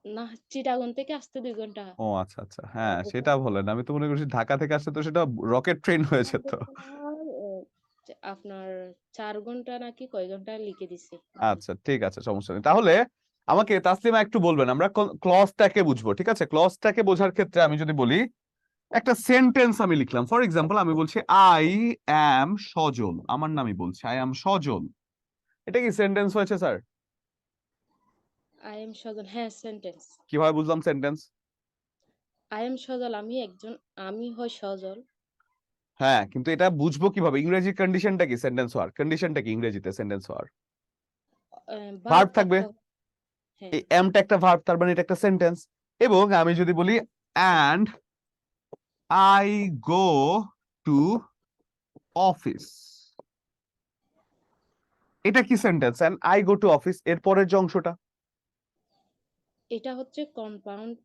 না, চিটাগং থেকে আসতে 2 ঘন্টা। ও আচ্ছা, আচ্ছা, হ্যাঁ সেটা বলেন। আমি তো মনে করছি ঢাকা থেকে আসতে তো সেটা রকেট ট্রেন হয়ে যেত। আপনার 4 ঘন্টা নাকি কয় ঘন্টা লিখে দিছি। আচ্ছা, ঠিক আছে, সমস্যা নেই। তাহলে আমাকে তাসলিমা একটু বলবেন, আমরা ক্লজটাকে বুঝবো, ঠিক আছে? ক্লজটাকে বোঝার ক্ষেত্রে আমি যদি বলি একটা সেন্টেন্স আমি লিখলাম, ফর এক্সাম্পল আমি বলছি আই অ্যাম সজল, আমার নামই বলছি আই অ্যাম সজল, এটা কি সেন্টেন্স হয়েছে স্যার? আই এম সজল, হ্যাঁ সেন্টেন্স। কিভাবে বুঝলাম সেন্টেন্স? আই এম সজল, আমি হয় সজল। হ্যাঁ, কিন্তু এটা বুঝবো কিভাবে? ইংরেজি কন্ডিশনটা কি সেন্টেন্স হওয়ার? কন্ডিশনটা কি ইংরেজিতে সেন্টেন্স হওয়ার? ভার্ব ভার্ব থাকবে, থাকতে হবে। হ্যাঁ, এই এমটা একটা ভার্ব, তার মানে এটা একটা সেন্টেন্স। এবং আমি যদি বলি and I go to office, এটা কি sentence? And I go to office এর পরের যে অংশটা, এটা হচ্ছে কম্পাউন্ড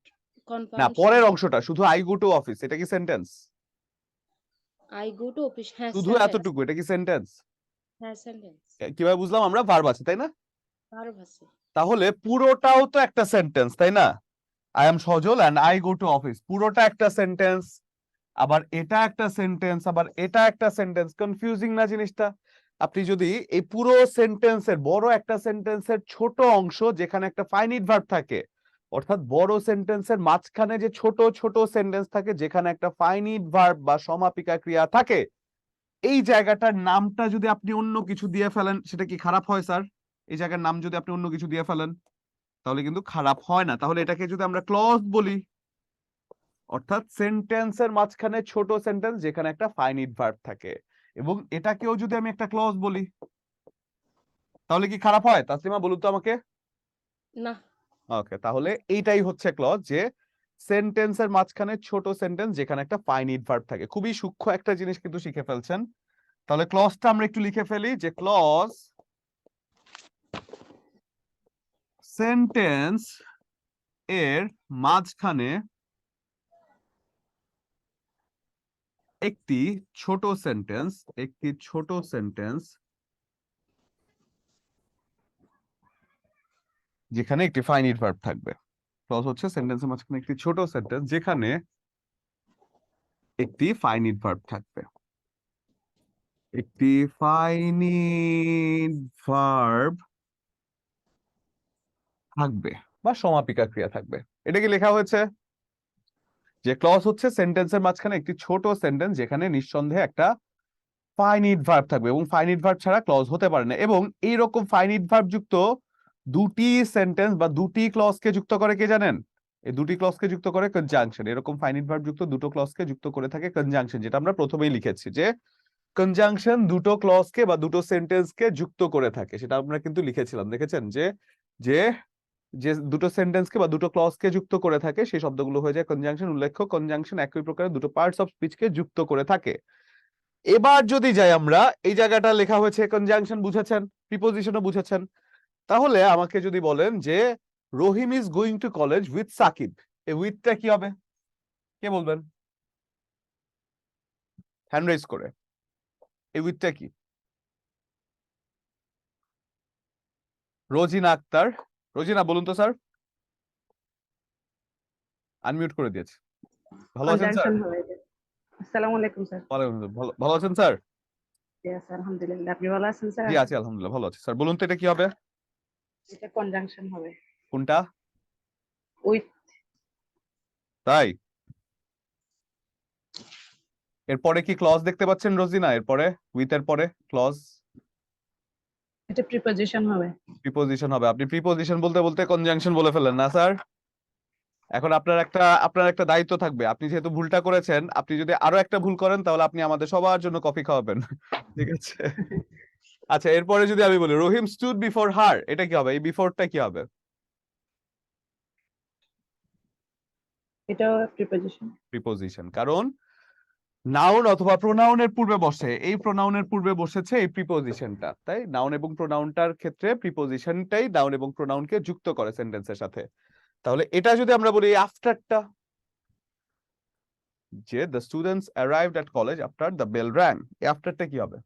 না পরের সেন্টেন্স। অংশটা শুধু আই গো টু অফিস, এটা কি sentence? I go to office, হ্যাঁ শুধু সেন্টেন্স। এতটুকু, এটা কি সেন্টেন্স? হ্যাঁ সেন্টেন্স, কিভাবে বুঝলাম? আমরা ভার্ব আছে তাই না? ভার্ব আছে। তাহলে পুরোটাও তো একটা সেন্টেন্স তাই না? I am Sajal and I go to office, পুরোটা একটা সেন্টেন্স, আবার এটা একটা সেন্টেন্স, আবার এটা একটা সেন্টেন্স। কনফিউজিং না জিনিসটা? আপনি যদি এই পুরো সেন্টেন্সের বড় একটা সেন্টেন্সের ছোট অংশ যেখানে একটা ফাইনিট ভার্ব থাকে, অর্থাৎ বড় সেন্টেন্সের মাঝখানে যে ছোট ছোট সেন্টেন্স থাকে যেখানে একটা ফাইনিট ভার্ব বা সমাপিকা ক্রিয়া থাকে, এই জায়গাটার নামটা যদি আপনি অন্য কিছু দিয়ে ফেলেন, সেটা কি খারাপ হয় স্যার? এই জায়গার নাম যদি আপনি অন্য কিছু দিয়ে ফেলেন তাহলে কিন্তু খারাপ হয় না। তাহলে এটাকে যদি আমরা ক্লজ বলি, অর্থাৎ সেন্টেন্সের মাঝখানে ছোট সেন্টেন্স যেখানে একটা ফাইনিট ভার্ব থাকে, এবং এটাকেও যদি আমি একটা ক্লজ বলি তাহলে কি খারাপ হয়? তাসলিমা বলুন তো আমাকে। না, ওকে, তাহলে এইটাই হচ্ছে ক্লজ, যে সেন্টেন্সের মাঝখানে ছোট সেন্টেন্স যেখানে একটা ফাইনিট ভার্ব থাকে। খুবই সূক্ষ্ম একটা জিনিস কিন্তু শিখে ফেলছেন। তাহলে ক্লজটা আমরা একটু লিখে ফেলি, যে ক্লজ সেন্টেন্স এর মাঝখানে একটি ছোট সেন্টেন্স, একটি ছোট সেন্টেন্স যেখানে একটি ফাইনিট ভার্ব থাকবে। ক্লজ হচ্ছে সেন্টেন্সের মাঝখানে একটি ছোট সেন্টেন্স যেখানে একটি ফাইনিট ভার্ব থাকবে, একটি ফাইনিট ভার্ব থাকবে বা সমাপিকা ক্রিয়া থাকবে। এটা কি লেখা হয়েছে? যে ক্লজ হচ্ছে সেন্টেন্সের মাঝখানে একটি ছোট সেন্টেন্স যেখানে নিঃসন্দেহে একটা ফাইনিট ভার্ব থাকবে, এবং ফাইনিট ভার্ব ছাড়া ক্লজ হতে পারে না। এবং এইরকম ফাইনিট ভার্ব যুক্ত দুটি সেন্টেন্স বা দুটি ক্লজকে যুক্ত করে কে জানেন? এই দুটি ক্লজকে যুক্ত করে কনজাংশন। এরকম ফাইনিট ভার্ব যুক্ত দুটো ক্লজকে যুক্ত করে থাকে কনজাংশন, যেটা আমরা প্রথমেই লিখেছি যে কনজাংশন দুটো ক্লজকে বা দুটো সেন্টেন্সকে যুক্ত করে থাকে, সেটা আমরা কিন্তু লিখেছিলাম, দেখেছেন? যে যে যে দুটো সেন্টেন্সকে বা দুটো ক্লজকে যুক্ত করে থাকে সেই শব্দগুলো হয়ে যায় কনজাংশন। উল্লেখ্য কনজাংশন একই প্রকার দুটো পার্টস অফ স্পিচকে যুক্ত করে থাকে। এবার যদি যাই আমরা, এই জায়গাটা লেখা হয়েছে কনজাংশন, বুঝেছেন? প্রিপোজিশনও বুঝেছেন। তাহলে আমাকে যদি বলেন যে Rahim is going to college with Sakib, এই উইথটা কি হবে? কে বলবেন হ্যান্ড রেজ করে? এই উইথটা কি? রোজিনা আক্তার, রোজিনা বলুন তো স্যার। আনমিউট করে দিয়েছে। ভালো আছেন স্যার? কনজাংশন হবে এটা। আসসালামু আলাইকুম স্যার। ভালো ভালো আছেন স্যার? জি স্যার, আলহামদুলিল্লাহ। আপনি ভালো আছেন স্যার? জি আছি আলহামদুলিল্লাহ, ভালো আছি স্যার। বলুন তো এটা কি হবে? এটা কনজাংশন হবে। কোনটা? উইথ। তাই? এরপরে কি ক্লজ দেখতে পাচ্ছেন রোজিনা? এরপরে উইথ এর পরে ক্লজ এটা প্রিপোজিশন হবে। প্রিপোজিশন হবে। আপনি প্রিপোজিশন বলতে বলতে কনজাংশন বলে ফেললেন না স্যার? এখন আপনার একটা দায়িত্ব থাকবে। আপনি যেহেতু ভুলটা করেছেন, আপনি যদি আরো একটা ভুল করেন তাহলে আপনি আমাদের সবার জন্য কফি খাওয়াবেন। ঠিক আছে? আচ্ছা, এরপরে যদি আমি বলি রহিম স্টুড বিফোর হার, এটা কি হবে? এই বিফোরটা কি হবে? এটা প্রিপোজিশন। প্রিপোজিশন, কারণ নাউন অথবা প্রোনাউনের পূর্বে বসে, এই প্রোনাউনের পূর্বে বসেছে এই প্রিপোজিশনটা, তাই নাউন এবং প্রোনাউনটার ক্ষেত্রে প্রিপোজিশনটাই নাউন এবং প্রোনাউনকে যুক্ত করে সেন্টেন্সের সাথে। তাহলে এটা যদি আমরা বলি আফটারটা, যে the students arrived at college after the bell rang, এই আফটারটা কি হবে?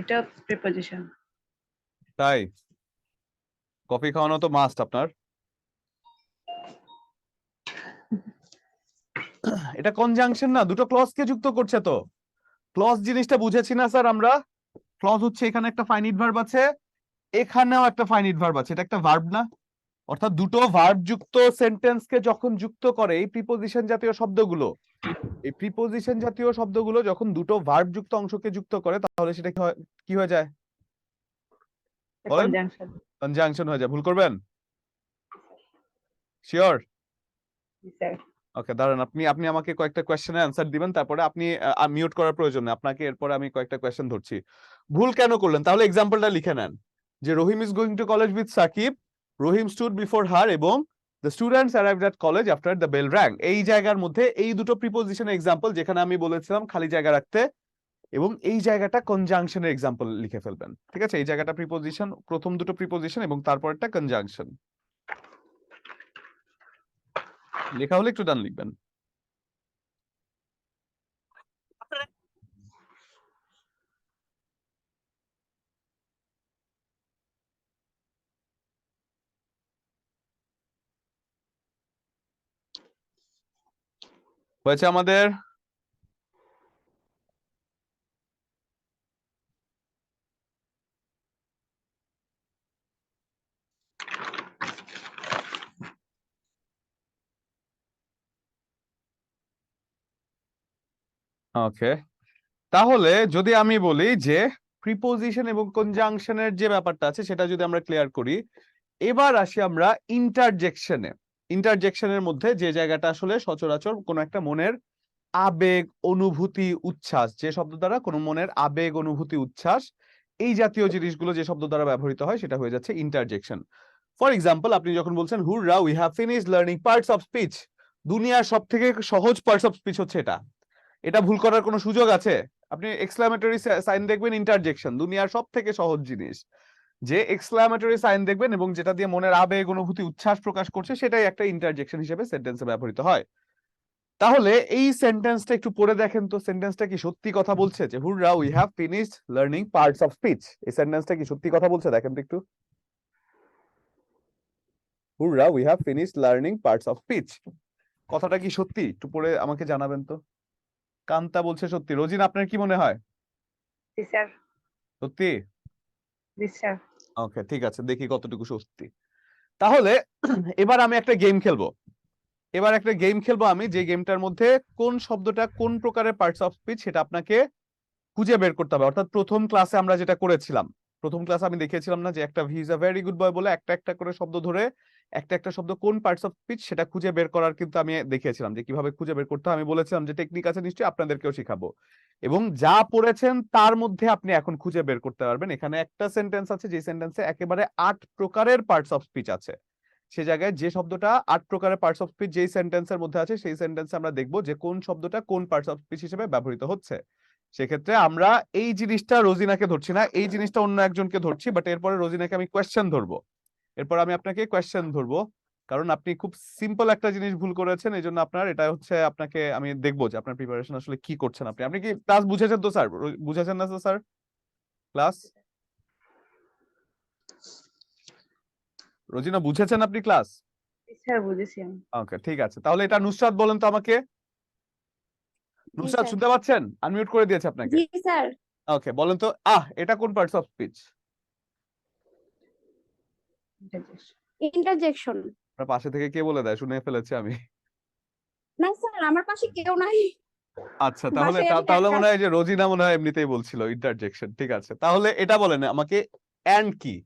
এটা প্রিপোজিশন। তাই? কফি খাওয়ানো তো মাস্ট আপনার। এটা কনজাংশন না, দুটো ক্লজকে যুক্ত করছে তো। ক্লজ জিনিসটা বুঝেছি না স্যার আমরা? ক্লজ হচ্ছে এখানে একটা ফাইনিট ভার্ব আছে, এখানেও একটা ফাইনিট ভার্ব আছে, এটা একটা ভার্ব না? অর্থাৎ দুটো ভার্ব যুক্ত সেন্টেন্সকে যখন যুক্ত করে এই প্রিপোজিশন জাতীয় শব্দগুলো, এই প্রিপোজিশন জাতীয় শব্দগুলো যখন দুটো ভার্ব যুক্ত অংশকে যুক্ত করে তাহলে সেটা কি হয়ে যায়? বলেন। কনজাংশন। কনজাংশন হয়ে যায়। ভুল করবেন? শিওর? জি স্যার। ওকে, দাঁড়ান, আপনি আপনি আমাকে কয়েকটা কোয়েশ্চেনের অ্যান্সার দিবেন, তারপরে আপনি মিউট করার প্রয়োজন নেই আপনাকে, এরপরে আমি কয়েকটা কোয়েশ্চেন ধরছি। ভুল কেন করলেন তাহলে এক্সাম্পলটা লিখে নেন, যে Rahim is going to college with Sakib, Rahim stood before her এবং the students arrived at college after the bell rang. এই জায়গার মধ্যে এই দুটো প্রিপোজিশনের এক্সাম্পল যেখানে আমি বলেছিলাম খালি জায়গা রাখতে, এবং এই জায়গাটা কনজাংশনের এক্সাম্পল লিখে ফেলবেন। ঠিক আছে, এই জায়গাটা প্রিপোজিশন, প্রথম দুটো প্রিপোজিশন এবং তারপরটা কনজাংশন। লেখা হলে একটু ডান লিখবেন। হয়েছে আমাদের? ওকে, তাহলে যদি আমি বলি যে প্রিপোজিশন এবং কনজাংশনের যে ব্যাপারটা আছে সেটা যদি আমরা ক্লিয়ার করি, এবার আসি আমরা ইন্টারজেকশনে। ইন্টারজেকশনের মধ্যে যে জায়গাটা আসলে সচরাচর কোনো একটা মনের আবেগ, অনুভূতি, উচ্ছ্বাস, যে শব্দ দ্বারা কোনো মনের আবেগ, অনুভূতি, উচ্ছ্বাস এই জাতীয় জিনিসগুলো যে শব্দ দ্বারা ব্যবহৃত হয় সেটা হয়ে যাচ্ছে ইন্টারজেকশন। ফর এক্সাম্পল, আপনি যখন বলছেন হুররা we have finished learning parts of speech, দুনিয়ার সব থেকে সহজ পার্টস অফ স্পিচ হচ্ছে এটা, এটা ভুল করার কোনো সুযোগ আছে? আপনি এক্সক্লামেটরি সাইন দেখবেন, ইন্টারজেকশন, দুনিয়ার সব থেকে সহজ জিনিস, যে এক্সক্লামেটরি সাইন দেখবেন এবং যেটা দিয়ে মনের আবেগ, অনুভূতি, উচ্ছ্বাস প্রকাশ করছে সেটাই একটা ইন্টারজেকশন হিসেবে সেন্টেন্সে ব্যবহৃত হয়। তাহলে এই সেন্টেন্সটা একটু পড়ে দেখেন তো, সেন্টেন্সটা কি সত্যি কথা বলছে যে হুররা we have finished learning parts of speech? এই সেন্টেন্সটা কি সত্যি কথা বলছে? দেখেন তো একটু। হুররা we have finished learning parts of speech, কথাটা কি সত্যি? একটু পড়ে আমাকে জানাবেন তো। কান্তা বলছে সত্যি। রোজিন, আপনার কি মনে হয়? জি স্যার। সত্যি? জি স্যার। ওকে, ঠিক আছে, দেখি কতটুকু সত্যি। তাহলে এবার আমি একটা গেম খেলবো। এবার একটা গেম খেলবো আমি, যে গেমটার মধ্যে কোন শব্দটা কোন প্রকারের পার্টস অফ স্পিচ সেটা আপনাকে খুঁজে বের করতে হবে। অর্থাৎ প্রথম ক্লাসে আমরা যেটা করেছিলাম, প্রথম ক্লাসে আমি দেখিয়েছিলাম না যে একটা হি is a very good boy বলে একটা একটা করে শব্দ ধরে একটা একটা শব্দ কোন পার্টস অফ স্পিচ সেটা খুঁজে বের করার কিন্তু আমি দেখিয়েছিলাম যে কিভাবে খুঁজে বের করতে হয়। আমি বলেছিলাম যে টেকনিক আছে, নিশ্চয়ই আপনাদেরকেও শিখাবো, এবং যা পড়েছেন তার মধ্যে আপনি এখন খুঁজে বের করতে পারবেন। এখানে একটা সেন্টেন্স আছে যে সেন্টেন্সে একেবারে 8 প্রকারের পার্টস অফ স্পিচ আছে। সে জায়গায় যে শব্দটা 8 প্রকারের পার্টস অফ স্পিচ যেই সেন্টেন্সের মধ্যে আছে সেই সেন্টেন্সে আমরা দেখবো যে কোন শব্দটা কোন পার্টস অফ স্পিচ হিসেবে ব্যবহৃত হচ্ছে। সেক্ষেত্রে আমরা এই জিনিসটা রোজিনাকে ধরছি না, এই জিনিসটা অন্য একজনকে ধরছি, বাট এরপরে রোজিনাকে আমি কোয়েশ্চেন ধরবো। এরপর আমি আপনাকে কোয়েশ্চেন ধরবো, কারণ আপনি খুব সিম্পল একটা জিনিস ভুল করেছেন, এই জন্য আপনার এটা হচ্ছে, আপনাকে আমি দেখবো যে আপনার প্রিপারেশন আসলে কি করছেন আপনি। আপনি কি ক্লাস বুঝেছেন তো স্যার? বুঝেছেন না তো স্যার ক্লাস? রোজিনা, বুঝেছেন আপনি ক্লাস? জি স্যার, বুঝেছি আমি। ওকে, ঠিক আছে, তাহলে এটা নুসরাত বলেন তো আমাকে। নুসরাত স্যার। শুনতে পাচ্ছেন? আনমিউট করে দিয়েছে আপনাকে। জি স্যার। ওকে, বলেন তো এটা কোন পার্টস অফ স্পিচ? ইন্টারজেকশন। আপনার পাশে থেকে কে বলে দেয়? শুনে ফেলেছি আমি। না স্যার, আমার পাশে কেউ নাই। আচ্ছা, তাহলে বাসায় আমি তাহলে একা। মনে হয় যে রোজিনা মনে হয় এমনিতেই বলছিল ইন্টারজেকশন। ঠিক আছে, তাহলে এটা বলেন আমাকে, এন্ড কি?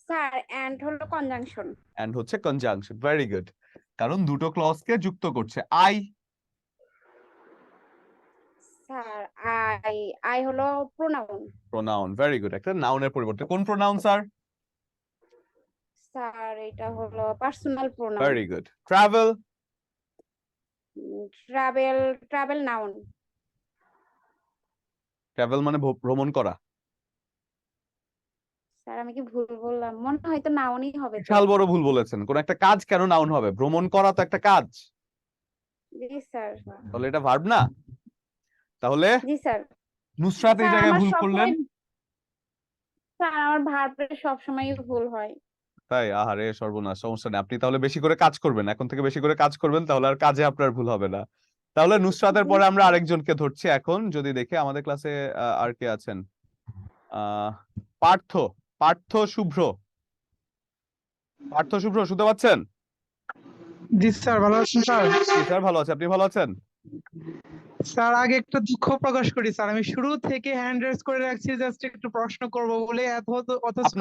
স্যার, এন্ড হলো কনজাংশন। এন্ড হচ্ছে কনজাংশন। ভেরি গুড, কারণ দুটো ক্লজকে যুক্ত করছে। আই? স্যার, আই আই হলো প্রোনাউন। প্রোনাউন। ভেরি গুড, একটা নাউনের পরিবর্তে কোন প্রোনাউন স্যার? স্যার, এটা হলো personal pronoun. Very good. Travel? Travel travel noun. Travel মানে ভ্রমণ করা। স্যার, আমি কি ভুল বললাম? মনে হয় তো নাউনই হবে তো। বিশাল বড় ভুল বলেছেন, কোন একটা কাজ কেন নাউন হবে? ভ্রমণ করা তো একটা কাজ। জি স্যার। তাহলে এটা ভার্ব না? তাহলে জি স্যার। নুসরাত এই স্যার, জায়গায় আমার ভুল করলেন। সবসময় স্যার, আমার ভার্বে সবসময়ই ভুল হয়। তাই? আহারে সর্বনাশ, সমস্যা নেই, আপনি তাহলে বেশি করে কাজ করবেন, এখন থেকে বেশি করে কাজ করবেন, তাহলে আর কাজে আপনার ভুল হবে না। তাহলে নুসরাতের পরে আমরা আরেকজনকে ধরছি এখন, যদি দেখে আমাদের ক্লাসে আর কে আছেন। পার্থ পার্থ শুভ্র পার্থ শুভ্র শুনতে পাচ্ছেন? জি স্যার, ভালো আছেন স্যার? জি স্যার ভালো আছে, আপনি ভালো আছেন? স্যার আগে একটা দুঃখ প্রকাশ করি স্যার, আমি শুরু থেকে হ্যান্ড রেজ করে রাখছি জাস্ট একটু প্রশ্ন করব বলে, অথচ